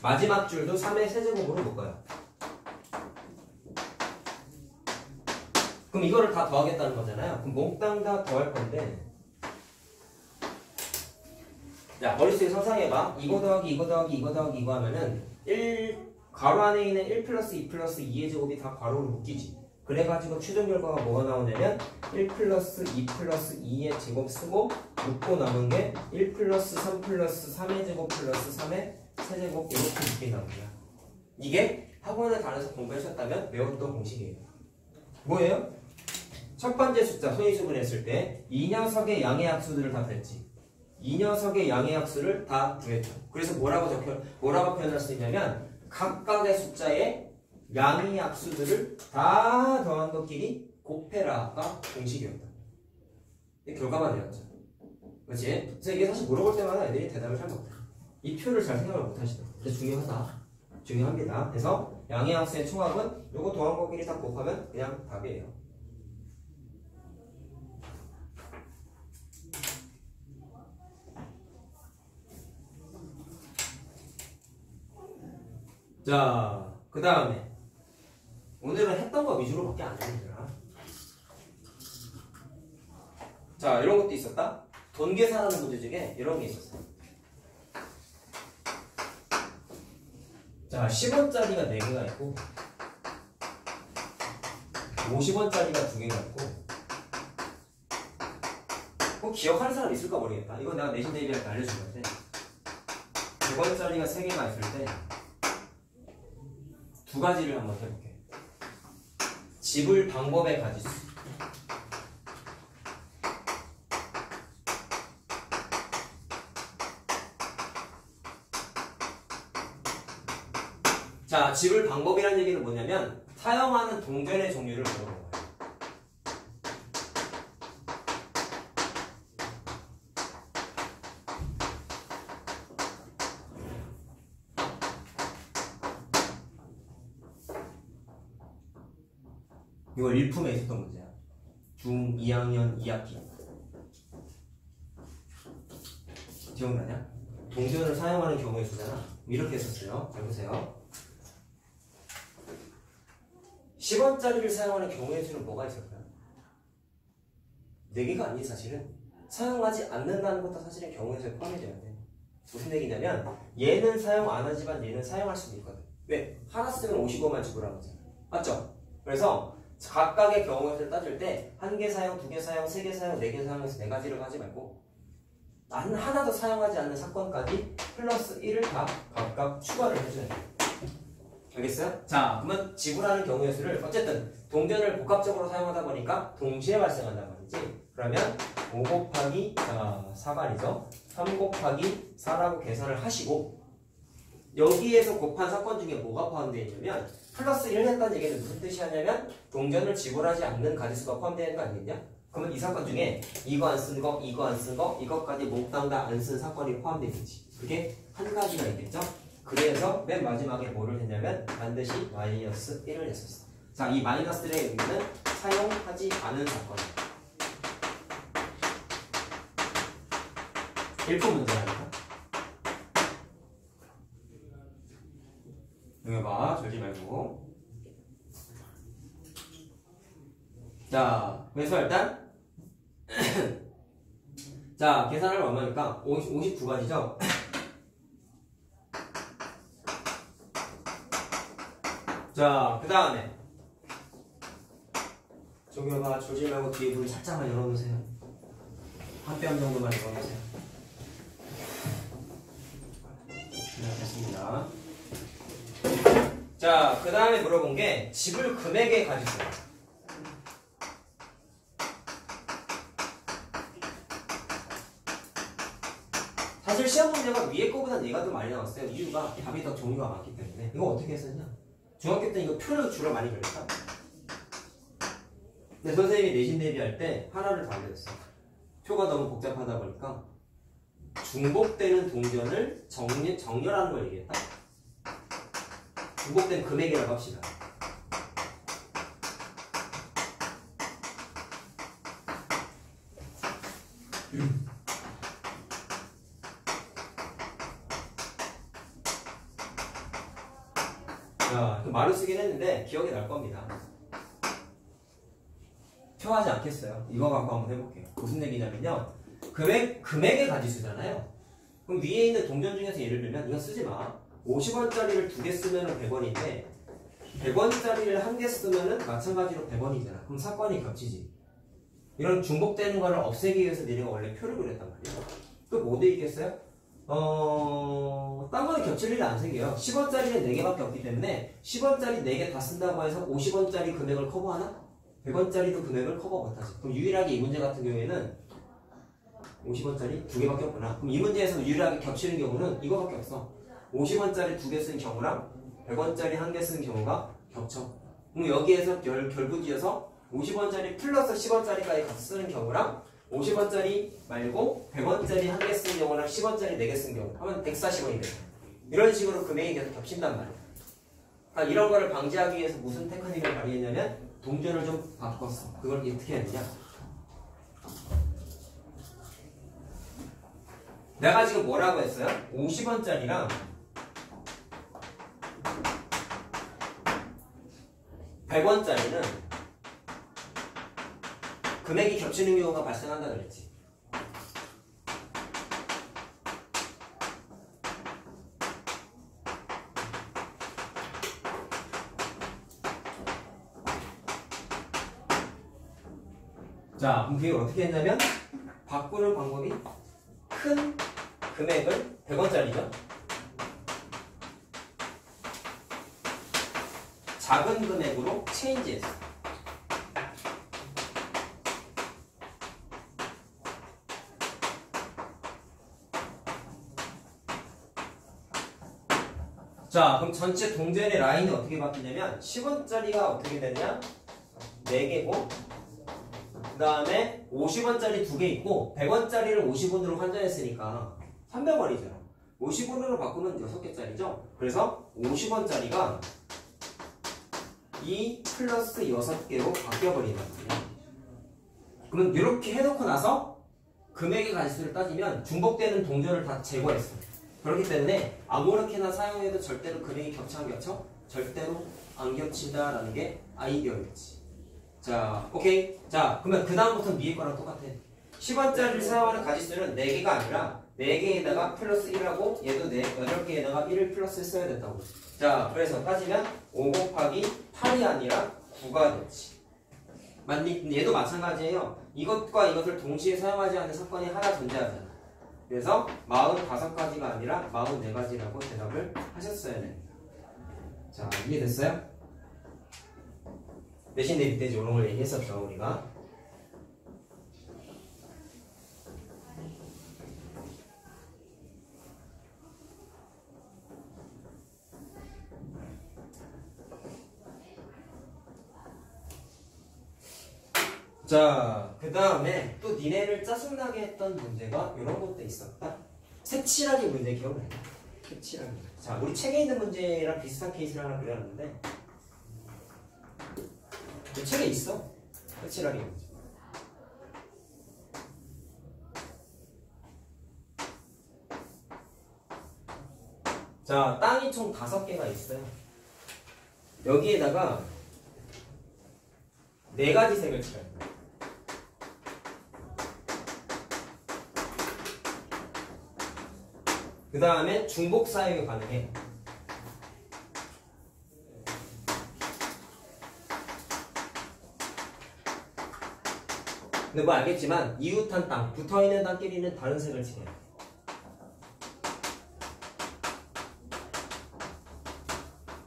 마지막 줄도 3의 세제곱으로 묶어요. 그럼 이거를 다 더하겠다는 거잖아요. 그럼 몽땅 다 더할 건데, 자, 머릿속에 상상해봐. 이거 더하기 이거 더하기 이거 더하기 이거 하면은 1 가로 안에 있는 1 플러스 2 플러스 2의 제곱이 다 가로로 묶이지. 그래가지고 최종 결과가 뭐가 나오냐면 1 플러스 2 플러스 2의 제곱 쓰고 묶고 남은 게 1 플러스 3 플러스 3의 제곱 플러스 3의 세제곱 이렇게 묶인단 말이야. 이게 학원에 다녀서 공부하셨다면 외웠던 공식이에요. 뭐예요? 첫 번째 숫자 소인수분했을 때 이 녀석의 양의 약수들을 다 구했지. 이 녀석의 양의 약수를 다 구했죠. 그래서 뭐라고 표현할 수 있냐면 각각의 숫자의 양의 약수들을 다 더한 것끼리 곱해라가 공식이었다. 이 결과만 내었죠. 그렇지? 그래서 이게 사실 물어볼 때마다 애들이 대답을 잘 못해. 이 표를 잘 생각을 못하시더라고요. 근데 중요합니다. 그래서 양의 약수의 총합은 요거 더한 것끼리 다 곱하면 그냥 답이에요. 자, 그 다음에 오늘은 했던 거 위주로밖에 안 되더라. 자, 이런 것도 있었다. 돈 계산하는 문제 중에 이런 게 있었어. 자, 10원짜리가 4개가 있고 50원짜리가 2개가 있고, 꼭 기억하는 사람 있을까 모르겠다. 이건 내가 내신 대비할 때 알려준 건데, 100원짜리가 3개가 있을 때 두 가지를 한번 해볼게. 지불 방법의 가지수. 자, 지불 방법이라는 얘기는 뭐냐면 사용하는 동전의 종류를 물어보는 거예요. 이거 1품에 있었던 문제야. 중 2학년 2학기. 기억나냐? 동전을 사용하는 경우의 수잖아. 이렇게 했었어요. 잘 보세요. 10원짜리를 사용하는 경우의 수는 뭐가 있을까요? 4개가 아니지 사실은. 사용하지 않는다는 것도 사실은 경우의 수에 포함되어야 돼. 무슨 얘기냐면 얘는 사용 안 하지만 얘는 사용할 수도 있거든. 왜? 하나 쓰면 55만 지불하는 거잖아. 맞죠? 그래서 각각의 경우의 수를 따질 때 1개 사용, 2개 사용, 3개 사용, 4개 사용해서 4가지를 하지 말고 하나도 사용하지 않는 사건까지 플러스 1을 다 각각 추가를 해줘야 돼. 알겠어요? 자, 그러면 지불하는 경우의 수를 어쨌든 동전을 복합적으로 사용하다 보니까 동시에 발생한단 말이지. 그러면 5 곱하기 4가 아니죠. 3 곱하기 4라고 계산을 하시고, 여기에서 곱한 사건 중에 뭐가 포함되어 있냐면 플러스 1을 했다는 얘기는 무슨 뜻이 하냐면 동전을 지불하지 않는 가지수가 포함되어 있는 거 아니겠냐? 그러면 이 사건 중에 이거 안 쓴 거, 이거 안 쓴 거, 이것까지 몽땅 다 안 쓴 사건이 포함되어 있지. 그게 한 가지가 있겠죠? 그래서 맨 마지막에 뭐를 했냐면 반드시 마이너스 1을 했었어. 자, 이 마이너스 1의 의미는 사용하지 않은 사건이야. 1품 문제라니까. 응해봐, 졸지 말고. 자, 그래서 일단 자, 계산을 얼마니까 59가지죠? 자, 그 다음에 저기 봐, 졸지 말고 뒤에 문을 살짝만 열어놓으세요. 한 뼘 정도만 열어놓으세요. 네, 됐습니다. 자, 그 다음에 물어본 게 지불 금액의 가지수예요. 사실 시험 문제가 위에 거보단 얘가 더 많이 나왔어요. 이유가 답이 더 종류가 많기 때문에. 이거 어떻게 했었냐? 중학교 때 이거 표를 주로 많이 그렸다. 근데 선생님이 내신 대비할 때 하나를 더 알려줬어. 표가 너무 복잡하다 보니까 중복되는 동전을 정렬하는 걸 얘기했다. 중복된 금액이라고 합시다. 자, 말로 쓰긴 했는데 기억이 날 겁니다. 표하지 않겠어요. 이거 갖고 한번 해볼게요. 무슨 얘기냐면요. 금액의 가지수잖아요. 그럼 위에 있는 동전 중에서 예를 들면 이거 쓰지 마. 50원짜리를 2개 쓰면 100원인데 100원짜리를 1개 쓰면 마찬가지로 100원이잖아. 그럼 사건이 겹치지. 이런 중복되는 거를 없애기 위해서 니네가 원래 표를 그렸단 말이야. 또 뭐 돼 있겠어요? 딴 거는 겹칠 일이 안 생겨요. 10원짜리는 4개밖에 없기 때문에 10원짜리 4개 다 쓴다고 해서 50원짜리 금액을 커버하나? 100원짜리도 금액을 커버 못하지. 그럼 유일하게 이 문제 같은 경우에는 50원짜리 2개밖에 없구나. 그럼 이 문제에서 유일하게 겹치는 경우는 이거밖에 없어. 50원짜리 2개 쓴 경우랑 100원짜리 1개 쓴 경우가 겹쳐. 그럼 여기에서 결부지어서 50원짜리 플러스 10원짜리까지 같이 쓰는 경우랑 50원짜리 말고 100원짜리 1개 쓴 경우랑 10원짜리 4개 쓴 경우 하면 140원이 돼. 이런 식으로 금액이 계속 겹친단 말이야. 그러니까 이런 거를 방지하기 위해서 무슨 테크닉을 발휘했냐면 동전을 좀 바꿨어. 그걸 어떻게 했느냐? 내가 지금 뭐라고 했어요? 50원짜리랑 100원짜리는 금액이 겹치는 경우가 발생한다 그랬지. 자, 그럼 그게 어떻게 했냐면 바꾸는 방법이 큰 금액을 100원짜리죠. 작은 금액으로 체인지했어. 자, 그럼 전체 동전의 라인이 어떻게 바뀌냐면 10원짜리가 어떻게 되느냐? 4개고 그 다음에 50원짜리 2개 있고 100원짜리를 50원으로 환전했으니까 300원이잖아. 50원으로 바꾸면 6개짜리죠. 그래서 50원짜리가 2 플러스 6개로 바뀌어버린단 말이야. 그러면 이렇게 해놓고 나서 금액의 가지수를 따지면 중복되는 동전을 다 제거했어. 그렇기 때문에 아무렇게나 사용해도 절대로 금액이 겹쳐 안 겹쳐? 절대로 안 겹친다라는 게 아이디어였지. 자, 오케이. 자, 그러면 그 다음부터는 위에 거랑 똑같아. 10원짜리를 사용하는 가지수는 4개가 아니라 4개에다가 플러스 1하고 얘도 8개에다가 1을 플러스 했어야 됐다고. 자, 그래서 따지면 5 곱하기 8이 아니라 9가 됐지. 맞니? 얘도 마찬가지예요. 이것과 이것을 동시에 사용하지 않는 사건이 하나 존재하잖아. 그래서 45가지가 아니라 44가지라고 대답을 하셨어야 됩니다. 자, 이해됐어요? 내신 대비 때 이런 걸 얘기했었죠, 우리가. 자, 그 다음에 또 니네를 짜증나게 했던 문제가 이런 것도 있었다. 색칠하기 문제 기억나요? 색칠하기. 자, 우리 책에 있는 문제랑 비슷한 케이스를 하나 그려놨는데 이 책에 있어. 색칠하기 문제. 자, 땅이 총 5개가 있어요. 여기에다가 4가지 색을 칠해요. 그 다음에 중복 사용이 가능해. 근데 뭐 알겠지만 이웃한 땅, 붙어있는 땅끼리는 다른 색을 칠해요.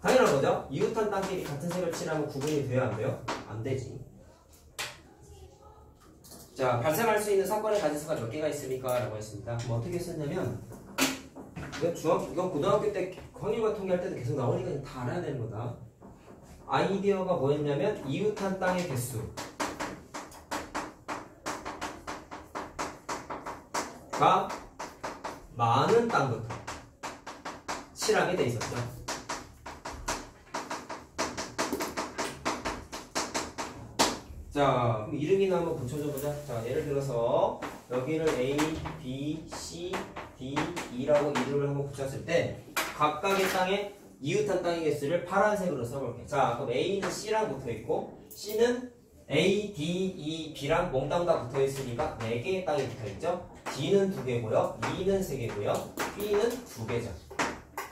당연한 거죠? 이웃한 땅끼리 같은 색을 칠하면 구분이 돼야 안 돼요? 안 되지. 자, 발생할 수 있는 사건의 가지수가 몇 개가 있습니까? 라고 했습니다. 그럼 어떻게 썼냐면 이건 고등학교 때 확률과 통계할 때도 계속 나오니까 다 알아야 되는 거다. 아이디어가 뭐였냐면 이웃한 땅의 개수가 많은 땅부터 칠하게 돼 있었죠. 자, 그럼 이름이나 한번 붙여줘 보자. 자, 예를 들어서 여기를 A, B, C, D, E라고 이름을 한번 붙였을 때 각각의 땅에 이웃한 땅의 개수를 파란색으로 써볼게요. 자, 그럼 A는 C랑 붙어있고 C는 A, D, E, B랑 몽땅 다 붙어있으니까 4개의 땅이 붙어있죠. D는 2개고요. E는 3개고요. B는 2개죠.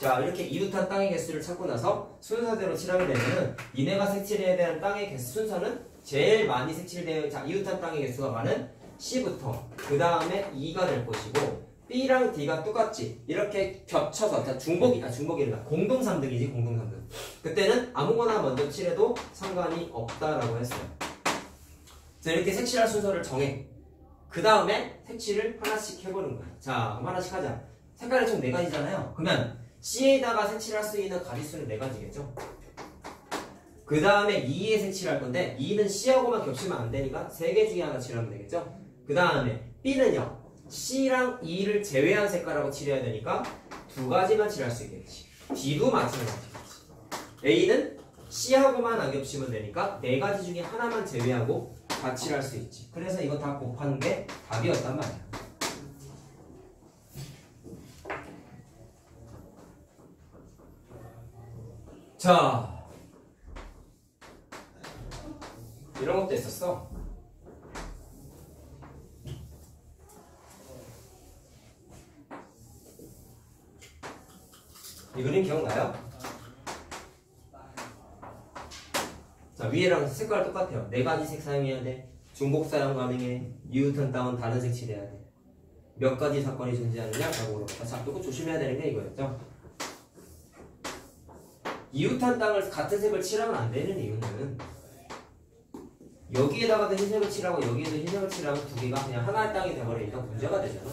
자, 이렇게 이웃한 땅의 개수를 찾고 나서 순서대로 칠하게 되면은 니네가 색칠해야 되는 땅의 개수 순서는 제일 많이 색칠되어 자, 이웃한 땅의 개수가 많은 C부터 그 다음에 E가 될 것이고 B랑 D가 똑같지. 이렇게 겹쳐서 자, 중복이라 공동 3등이지 공동 3등. 그때는 아무거나 먼저 칠해도 상관이 없다라고 했어요. 자, 이렇게 색칠할 순서를 정해. 그 다음에 색칠을 하나씩 해보는 거야. 자, 그럼 하나씩 하자. 색깔이 총 4가지잖아요. 그러면 C에다가 색칠할 수 있는 가지수는 4가지겠죠? 그 다음에 E에 색칠할 건데 E는 C하고만 겹치면 안 되니까 3개 중에 하나 칠하면 되겠죠? 그 다음에 B는요. C랑 E를 제외한 색깔하고 칠해야 되니까 2가지만 칠할 수 있겠지. D도 마찬가지겠지. A는 C하고만 안 겹치면 되니까 4가지 중에 하나만 제외하고 다 칠할 수 있지. 그래서 이거 다 곱하는 게 답이었단 말이야. 자, 이런 것도 있었어. 이 그림 기억나요? 자, 위에랑 색깔 똑같아요. 4가지 색 사용해야 돼. 중복 사용 가능해. 이웃한 땅은 다른 색 칠해야 돼. 몇 가지 사건이 존재하느냐라고 물어봤다. 자, 이거 조심해야 되는 게 이거였죠. 이웃한 땅을 같은 색을 칠하면 안 되는 이유는 여기에다가도 흰색을 칠하고 여기에도 흰색을 칠하면 2개가 그냥 하나의 땅이 돼버리니까 문제가 되잖아.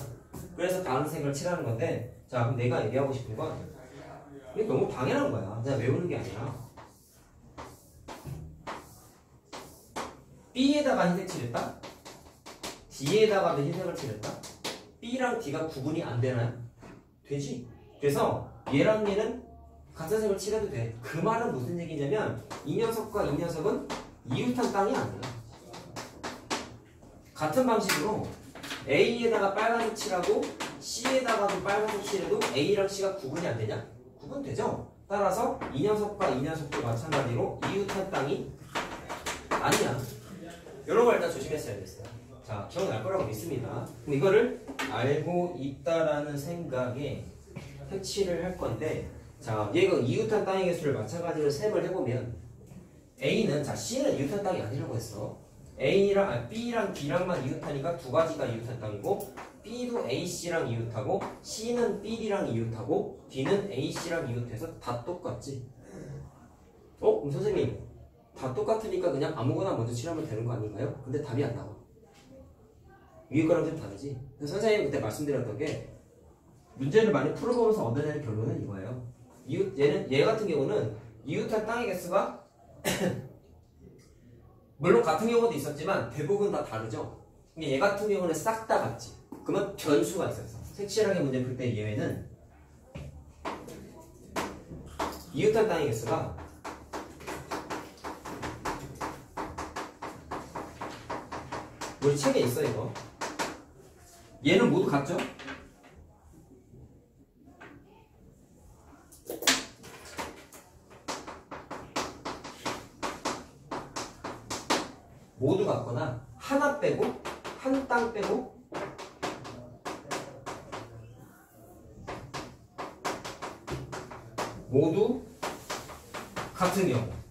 그래서 다른 색을 칠하는 건데, 자, 그럼 내가 얘기하고 싶은 건 이게 너무 당연한 거야. 그냥 외우는 게 아니라 B에다가 흰색 칠했다? D에다가도 흰색을 칠했다? B랑 D가 구분이 안 되나요? 되지. 그래서 얘랑 얘는 같은 색을 칠해도 돼. 그 말은 무슨 얘기냐면 이 녀석과 이 녀석은 이웃한 땅이 아니야. 같은 방식으로 A에다가 빨간색 칠하고 C에다가도 빨간색 칠해도 A랑 C가 구분이 안 되냐? 구분되죠? 따라서 이 녀석과 이 녀석도 마찬가지로 이웃한 땅이 아니야. 이런 걸 일단 조심했어야 됐어요. 자, 기억날 거라고 믿습니다. 그럼 이거를 알고 있다라는 생각에 색칠을 할 건데, 자, 얘가 이웃한 땅의 개수를 마찬가지로 셈을 해보면 A는, 자, C는 이웃한 땅이 아니라고 했어. B랑 D랑만 이웃하니까 2가지가 이웃한 땅이고, B도 AC랑 이웃하고, C는 BD랑 이웃하고, D는 AC랑 이웃해서 다 똑같지. 그럼 선생님, 다 똑같으니까 그냥 아무거나 먼저 칠하면 되는 거 아닌가요? 근데 답이 안 나와. 위에 거랑 좀 다르지. 선생님이 그때 말씀드렸던 게 문제를 많이 풀어보면서 얻어내는 결론은 이거예요. 얘 같은 경우는 이웃한 땅의 개수가 물론 같은 경우도 있었지만 대부분 다 다르죠. 얘 같은 경우는 싹 다 같지. 그러면 변수가 있었어. 색칠하게 문제 풀 때 예외는 이웃한 땅의 개수가 우리 책에 있어 이거. 얘는 모두 같죠? 모두 같거나 하나 빼고 한 땅 빼고 모두 같은 경우는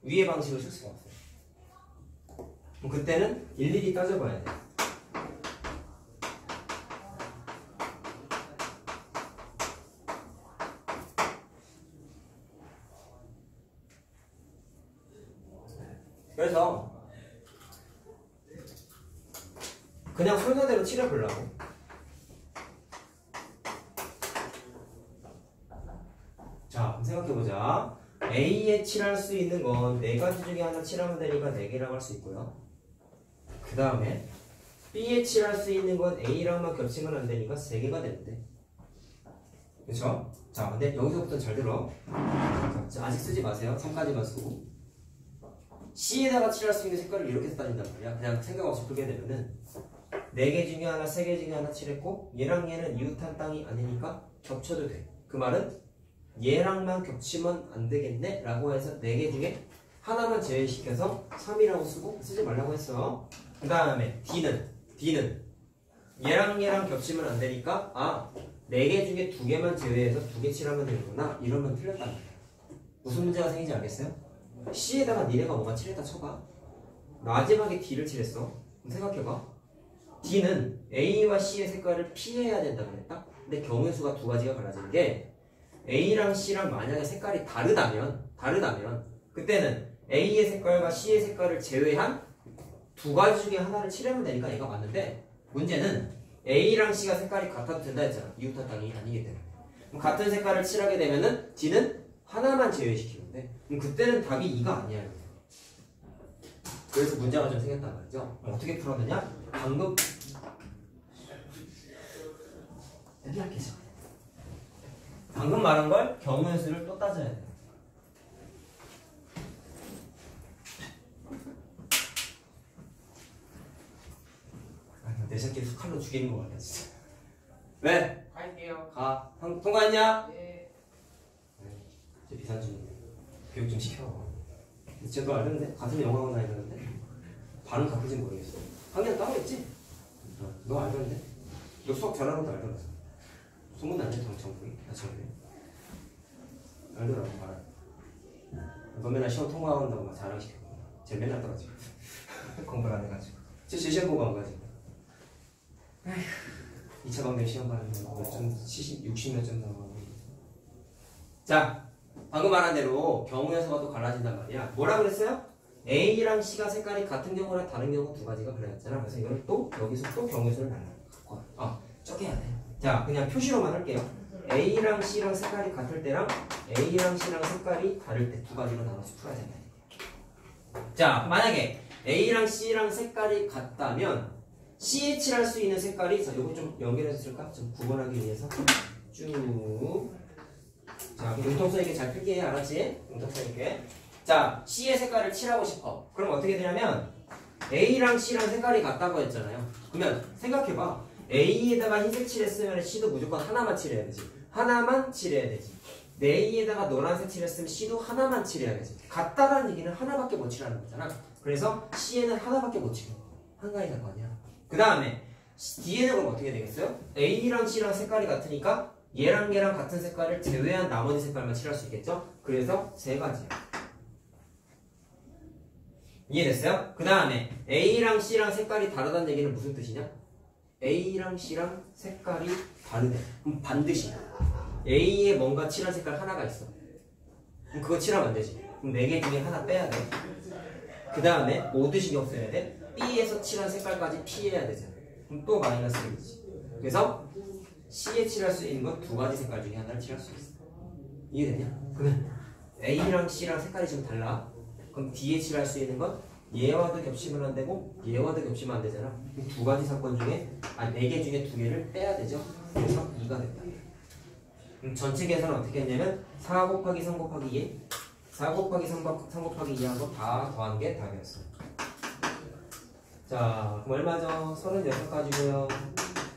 위의 방식을 쓸 수가 없어요. 그럼 그때는 일일이 따져봐야 돼. 그래서 그냥 순서대로 칠해보려고. 자, 생각해보자. A에 칠할 수 있는 건 4가지 중에 하나 칠하면 되니까 4개라고 할 수 있고요. 그 다음에 B에 칠할 수 있는 건 A랑만 겹치면 안 되니까 3개가 되는데, 그쵸? 자, 근데 여기서부터 잘 들어. 자, 아직 쓰지 마세요. 3까지만 쓰고. C에다가 칠할 수 있는 색깔을 이렇게 따진단 말이야. 그냥 생각 없이 풀게 되면은 4개 중에 하나, 3개 중에 하나 칠했고 얘랑 얘는 이웃한 땅이 아니니까 겹쳐도 돼. 그 말은 얘랑만 겹치면 안 되겠네? 라고 해서 4개 중에 하나만 제외시켜서 3이라고 쓰지 말라고 했어. 그 다음에 D는 얘랑 얘랑 겹치면 안 되니까 4개 중에 2개만 제외해서 2개 칠하면 되는구나. 이러면 틀렸단 말이야. 무슨 문제가 생긴지 알겠어요? C에다가 니네가 뭐가 칠했다 쳐봐. 마지막에 D를 칠했어. 그럼 생각해봐. D는 A와 C의 색깔을 피해야 된다고 그랬다? 근데 경우의 수가 2가지가 갈라지는 게 A랑 C랑 만약에 색깔이 다르다면 그때는 A의 색깔과 C의 색깔을 제외한 2가지 중에 하나를 칠하면 되니까 얘가 맞는데 문제는 A랑 C가 색깔이 같아도 된다 했잖아. 이웃한 땅이 아니기 때문에. 그럼 같은 색깔을 칠하게 되면은 D는 하나만 제외시키면 돼. 그럼 그때는 답이 2가 아니야. 그래서 문제가 좀 생겼단 말이죠. 어떻게 풀었느냐? 방금 맨날 계속 방금 말한 걸 경우의 수를 또 따져야 돼. 내 새끼를 칼로 죽이는 거 같아 진짜. 왜? 갈게요. 가. 통과했냐? 네. 이제 비싼 중 교육 좀 시켜. 진짜 너 알던데? 같은 영어학원 다니는데 반응 같은지 모르겠어. 학년 따로있지? 너 알던데? 너 수학 잘하는 것도 알더라고. 소문 났냐 정국이? 나 정국이 알더라고. 알아. 너 맨날 시험 통과한다고 막 자랑시키고 쟤 맨날 떨어지고 공부를 안 해가지고 쟤 시험 보고 안 가지. 2차 방면 시험 봐야 몇 점, 60몇 점 나오고. 자, 방금 말한 대로 경우의 수가 또 갈라진단 말이야. 뭐라 그랬어요? A랑 C가 색깔이 같은 경우랑 다른 경우 2가지가 갈라졌잖아. 그래서 이거를 또 여기서 또 경우의 수를 달라. 쪼개야 돼. 자, 그냥 표시로만 할게요. A랑 C랑 색깔이 같을 때랑 A랑 C랑 색깔이 다를 때 2가지로 나눠서 풀어야 된다. 자, 만약에 A랑 C랑 색깔이 같다면 C에 칠할 수 있는 색깔이, 자, 요거 좀 연결해서 쓸까? 좀 구분하기 위해서 쭉. 자, 융통성 있게 잘 필게, 알았지? 융통성 있게. 자, C의 색깔을 칠하고 싶어. 그럼 어떻게 되냐면 A랑 C랑 색깔이 같다고 했잖아요. 그러면 생각해봐. A에다가 흰색 칠했으면 C도 무조건 하나만 칠해야 되지. 하나만 칠해야 되지. A에다가 노란색 칠했으면 C도 하나만 칠해야 되지. 같다라는 얘기는 하나밖에 못 칠하는 거잖아. 그래서 C에는 하나밖에 못 칠해. 한 가지 사건이야. 그 다음에 D에는 그럼 어떻게 되겠어요? A랑 C랑 색깔이 같으니까 얘랑 얘랑 같은 색깔을 제외한 나머지 색깔만 칠할 수 있겠죠? 그래서 3가지야. 이해됐어요? 그 다음에 A랑 C랑 색깔이 다르다는 얘기는 무슨 뜻이냐? A랑 C랑 색깔이 다르대. 그럼 반드시 A에 뭔가 칠한 색깔 하나가 있어. 그럼 그거 칠하면 안 되지. 그럼 4개 중에 하나 빼야 돼. 그 다음에 모두 신경 써야 돼. B에서 칠한 색깔까지 피해야 되잖아. 그럼 또 마이너스 1이지. 그래서 C에 칠할 수 있는 건 2가지 색깔 중에 하나를 칠할 수 있어. 이해되냐? 그러면 A랑 C랑 색깔이 좀 달라. 그럼 D에 칠할 수 있는 건 얘와도 겹치면 안 되고 얘와도 겹치면 안 되잖아. 그럼 2가지 사건 중에 4개 중에 2개를 빼야 되죠. 그래서 2가 됐다. 그럼 전체 계산은 어떻게 했냐면 4 곱하기 3 곱하기 2 4 곱하기 3 곱하기 2하고 다 더한 게 답이었어. 자, 그럼 얼마죠? 36가지고요.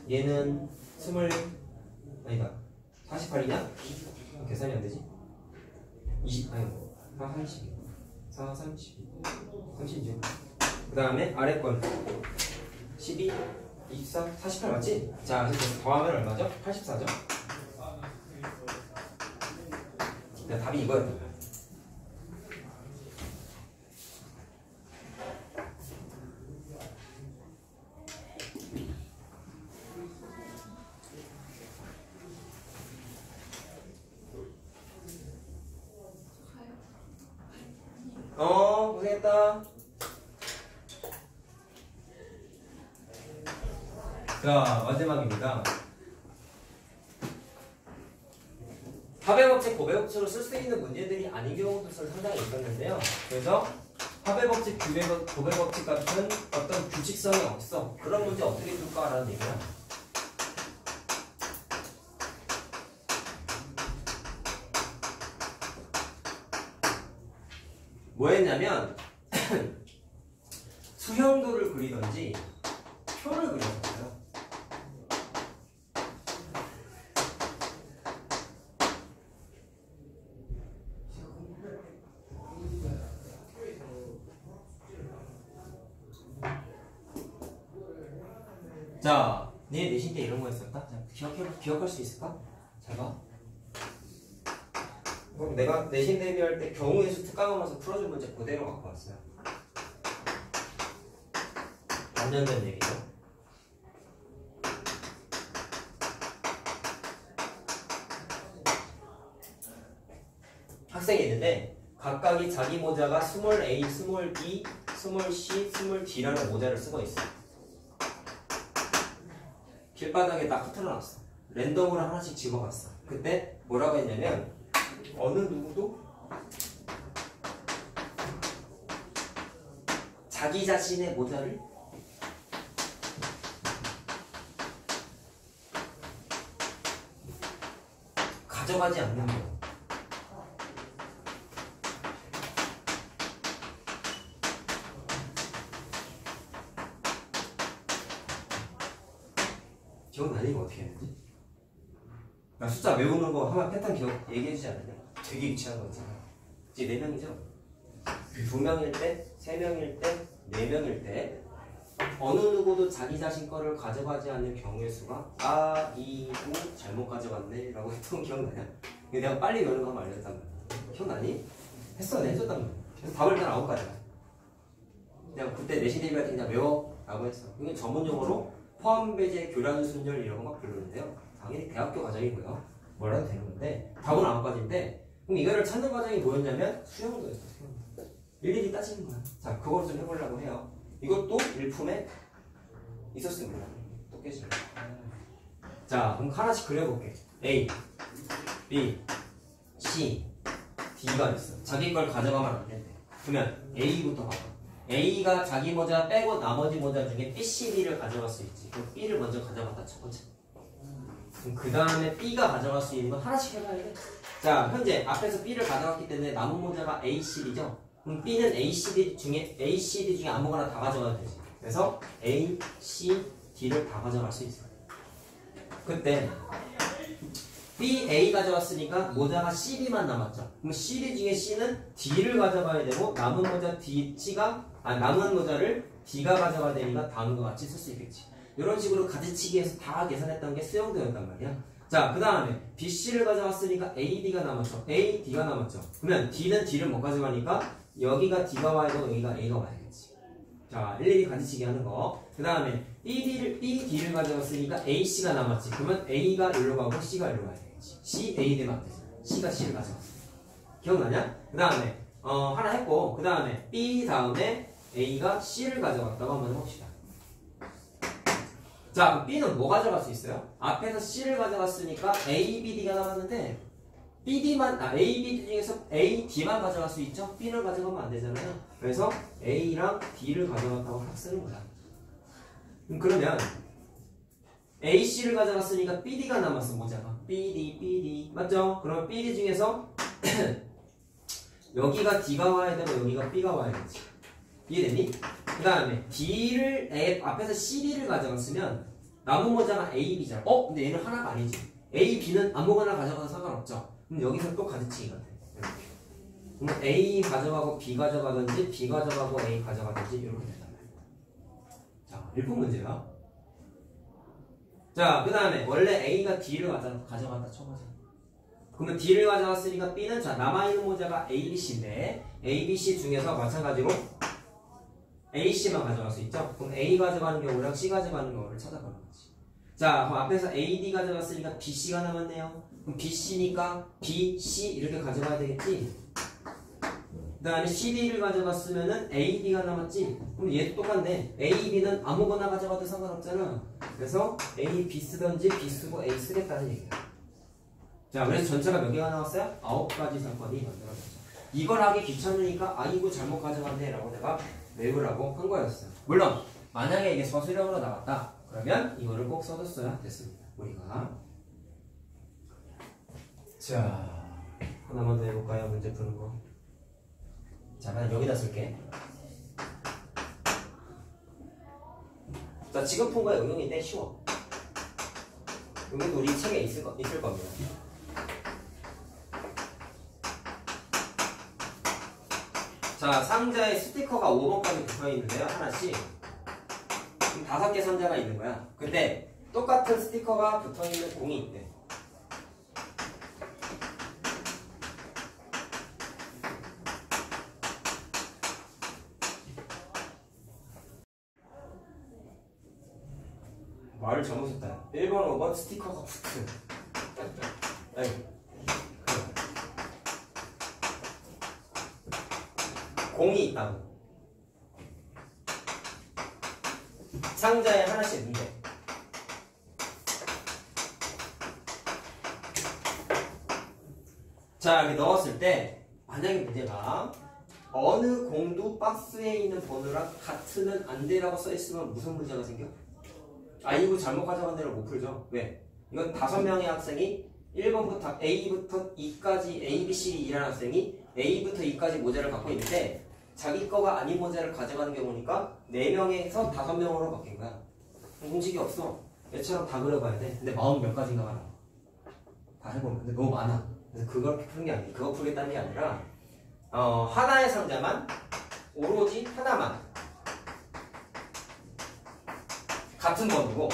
얘는 48이냐? 계산이 안 되지? 4, 30. 4, 30. 30이죠. 그 다음에 아래 건 12, 24, 48 맞지? 자, 그래서 더하면 얼마죠? 84죠? 답이 이거였던 거야. 고생했다. 자, 마지막입니다. 합의법칙, 고배법칙으로 쓸 수 있는 문제들이 아닌 경우도 상당히 있었는데요. 그래서 합의법칙, 고배법칙 같은 어떤 규칙성이 없어. 그런 문제 어떻게 풀까라는 얘기야. 뭐 했냐면 수형도를 그리던지 표를 그렸어요. 자, 내 내신 때 이런 거 했었다? 자, 기억할 수 있을까? 잘 봐. 그럼 내가 내신 대비할 때 경우의 수 특강을 와서 풀어준 문제 그대로 갖고 왔어요. 완전 된 얘기죠. 학생이 있는데 각각이 자기 모자가 스몰 a, 스몰 b, 스몰 c, 스몰 d라는 모자를 쓰고 있어. 길바닥에 딱 흐트러놨어. 랜덤으로 하나씩 집어갔어. 그때 뭐라고 했냐면 어느 누구도 자기 자신의 모자를 가져가지 않는 거. 기억나니? 이거 어떻게 했는지? 나 숫자 외우는 거 하면 패턴 얘기해주지 않았냐? 되게 유치한 거 있잖아. 이제 4명이죠? 2명일 때, 3명일 때, 4명일 때 어느 누구도 자기 자신 거를 가져가지 않는 경우의 수가 아, 이, 우 잘못 가져갔네 라고 했던 거 기억나냐? 내가 빨리 외우는 거 한번 알려줬단 말이야. 기억나니? 했어, 내가 해줬단 말이야. 그래서 답을 그냥 9가지야. 그냥 그때 내신 대비할 때 그냥 외워 라고 했어. 이게 전문용어로 포함 배제, 교란 순열 이런 거 막 부르는데요. 당연히 대학교 과정이고요. 뭐라도 되는 건데 답은 9가지인데 그럼 이거를 찾는 과정이 뭐였냐면 수영도였어. 수영도. 일일이 따지는 거야. 자, 그걸 좀 해보려고 해요. 이것도 일품에 있었습니다. 또 깨지네. 자, 그럼 하나씩 그려볼게. A, B, C, D가 있어. 자기 걸 가져가면 안 된대. 그러면 A부터 봐봐. A가 자기 모자 빼고 나머지 모자 중에 B, C, D를 가져갈 수 있지. 그럼 B를 먼저 가져갔다 첫 번째. 그럼 그 다음에 B가 가져갈 수 있는 건 하나씩 해봐야 돼. 자, 현재 앞에서 B를 가져갔기 때문에 남은 모자가 A, C, D죠. 그럼 B는 A, C, D 중에 아무거나 다 가져가도 되지. 그래서 A, C, D를 다 가져갈 수 있어요. 그때 B, A 가져갔으니까 모자가 C, D만 남았죠. 그럼 C, D 중에 C는 D를 가져가야 되고 남은 모자 남은 모자를 D가 가져가야 되니까 다음과 같이 쓸 수 있겠지. 이런 식으로 가지치기해서 다 계산했던 게 수영도였단 말이야. 자, 그 다음에 B, C를 가져갔으니까 A, D가 남았죠. A, D가 남았죠. 그러면 D는 D를 못 가져가니까 여기가 D가 와야 되고 여기가 A가 와야겠지. 자, 일일이 가지치기 하는 거. 그 다음에 B, D를 가져갔으니까 A, C가 남았지. 그러면 A가 일로 가고 C가 일로 가야 되겠지. C, A 되면 안 되지. C가 C를 가져갔어. 기억나냐? 그 다음에 하나 했고 그 다음에 B 다음에 A가 C를 가져갔다고 한번 해봅시다. 자, 그럼 B는 뭐 가져갈 수 있어요? 앞에서 C를 가져갔으니까 A, B, D가 남았는데 A, B, D 중에서 A, D만 가져갈 수 있죠? B를 가져가면 안 되잖아요. 그래서 A랑 D를 가져갔다고 딱 쓰는 거야. 그러면 A, C를 가져갔으니까 B, D가 남았어, 모자가. B, D. 맞죠? 그러면 B, D 중에서 여기가 D가 와야 되고 여기가 B가 와야겠지. 이해됐니? 그 다음에 D를 앞에서 CD를 가져갔으면 남은 모자가 A, B잖아. 근데 얘는 하나가 아니지. A, B는 아무거나 가져가도 상관없죠. 그럼 여기서 또 가지치기가 돼. 그럼 A 가져가고 B 가져가든지 B 가져가고 A 가져가든지 이렇게 된단 말이야. 자, 1분 문제야. 자, 그 다음에 원래 A가 D를 가져갔다 쳐보자. 그러면 D를 가져갔으니까 B는 자 남아있는 모자가 A, B, C인데 A, B, C 중에서 마찬가지로 A, C만 가져갈 수 있죠? 그럼 A 가져가는 경우랑 C 가져가는 경우를 찾아보는 거지. 자, 그럼 앞에서 A, D 가져갔으니까 B, C가 남았네요. 그럼 B, C니까 B, C 이렇게 가져가야 되겠지? 그 다음에 C, D를 가져갔으면은 A, D가 남았지? 그럼 얘도 똑같네. A, B는 아무거나 가져가도 상관없잖아. 그래서 A, B 쓰던지 B 쓰고 A 쓰겠다는 얘기야. 자, 그래서 전체가 몇 개가 나왔어요? 9가지 사건이 만들어졌죠. 이걸 하기 귀찮으니까 아이고 잘못 가져갔네 라고 내가 외우라고 한 거였어요. 물론 만약에 이게 서술형으로 나왔다 그러면 이거를 꼭 써줬어야 됐습니다. 우리가 자, 하나만 더 해볼까요? 문제 푸는 거. 자, 그냥 여기다 쓸게. 자, 지금 푼 거에 응용인데 쉬워. 응용도 우리 책에 있을 겁니다. 자, 상자에 스티커가 5번까지 붙어 있는데요. 하나씩. 5개 상자가 있는 거야. 근데 똑같은 스티커가 붙어 있는 공이 있대. 말을 잘못했다. 1번, 5번 스티커가 붙은. 공이 있다고. 상자에 하나씩 있는데. 자, 여기 넣었을 때 만약에 문제가 어느 공도 박스에 있는 번호랑 같으면 안 돼라고 써있으면 무슨 문제가 생겨? 아, 이거 잘못 가져간 대로 못 풀죠. 왜? 이건 5명의 학생이 1번부터 A부터 E까지 A, B, C, E라는 학생이 A부터 E까지 모자를 갖고 있는데 자기 거가 아닌 모자를 가져가는 경우니까 4명에서 5명으로 바뀐 거야. 움직이 없어. 얘처럼 다 그려봐야 돼. 근데 마음 몇 가지인가 알아. 다 해보면. 근데 너무 많아. 그래서 그걸 푸는 게 아니야. 그거 풀겠다는 게 아니라 하나의 상자만 오로지 하나만 같은 번호고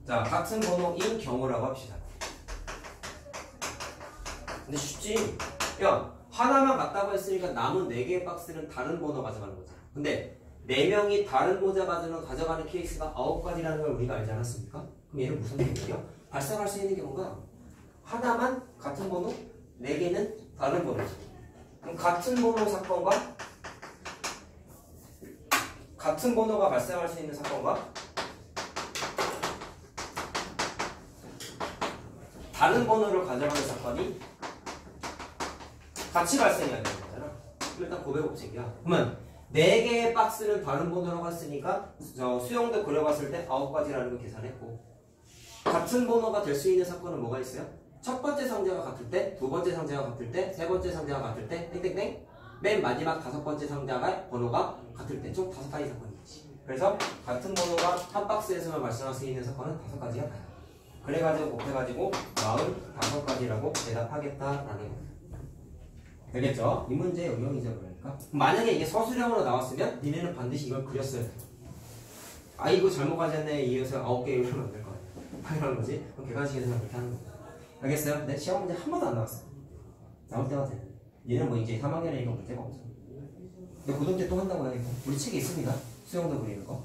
자, 같은 번호인 경우라고 합시다. 근데 쉽지? 야, 하나만 같다고 했으니까 남은 4개의 박스는 다른 번호 가져가는 거잖아. 근데 4명이 다른 모자 가져가는 케이스가 9가지라는 걸 우리가 알지 않았습니까? 그럼 얘는 무슨 경우예요? 발생할 수 있는 경우가 하나만 같은 번호, 4개는 다른 번호지. 그럼 같은 번호 사건과 같은 번호가 발생할 수 있는 사건과 다른 번호를 가져가는 사건이 같이 발생해야 되는 거잖아. 일단 고백 법칙이야. 그러면 4개의 박스는 다른 번호라고 했으니까 수영도 그려봤을 때 9가지라는 걸 계산했고 같은 번호가 될 수 있는 사건은 뭐가 있어요? 첫 번째 상자가 같을 때, 두 번째 상자가 같을 때, 세 번째 상자가 같을 때, 땡땡땡. 맨 마지막 5번째 상자가 번호가 같을 때 총 5가지 사건이 있지. 그래서 같은 번호가 한 박스에서만 발생할 수 있는 사건은 5가지가 다야. 그래가지고 곱해가지고 45가지라고 대답하겠다라는 거예요. 되겠죠? 이 문제의 응용이죠. 그러니까 만약에 이게 서술형으로 나왔으면 니네는 반드시 이걸 그렸어야 돼. 아, 이거 잘못 가졌네. 이어서 9개 이러면 안 될 거 아니야. 당연한 거지. 그럼 객관식에서는 그렇게 하는 거야. 알겠어요? 근데 시험 문제 한 번도 안 나왔어. 나올 때마다 얘는 뭐 이제 3학년이니까 문제가 없어. 근데 고등 때 또 한다고 하니까 우리 책에 있습니다. 수영도 그리는 거.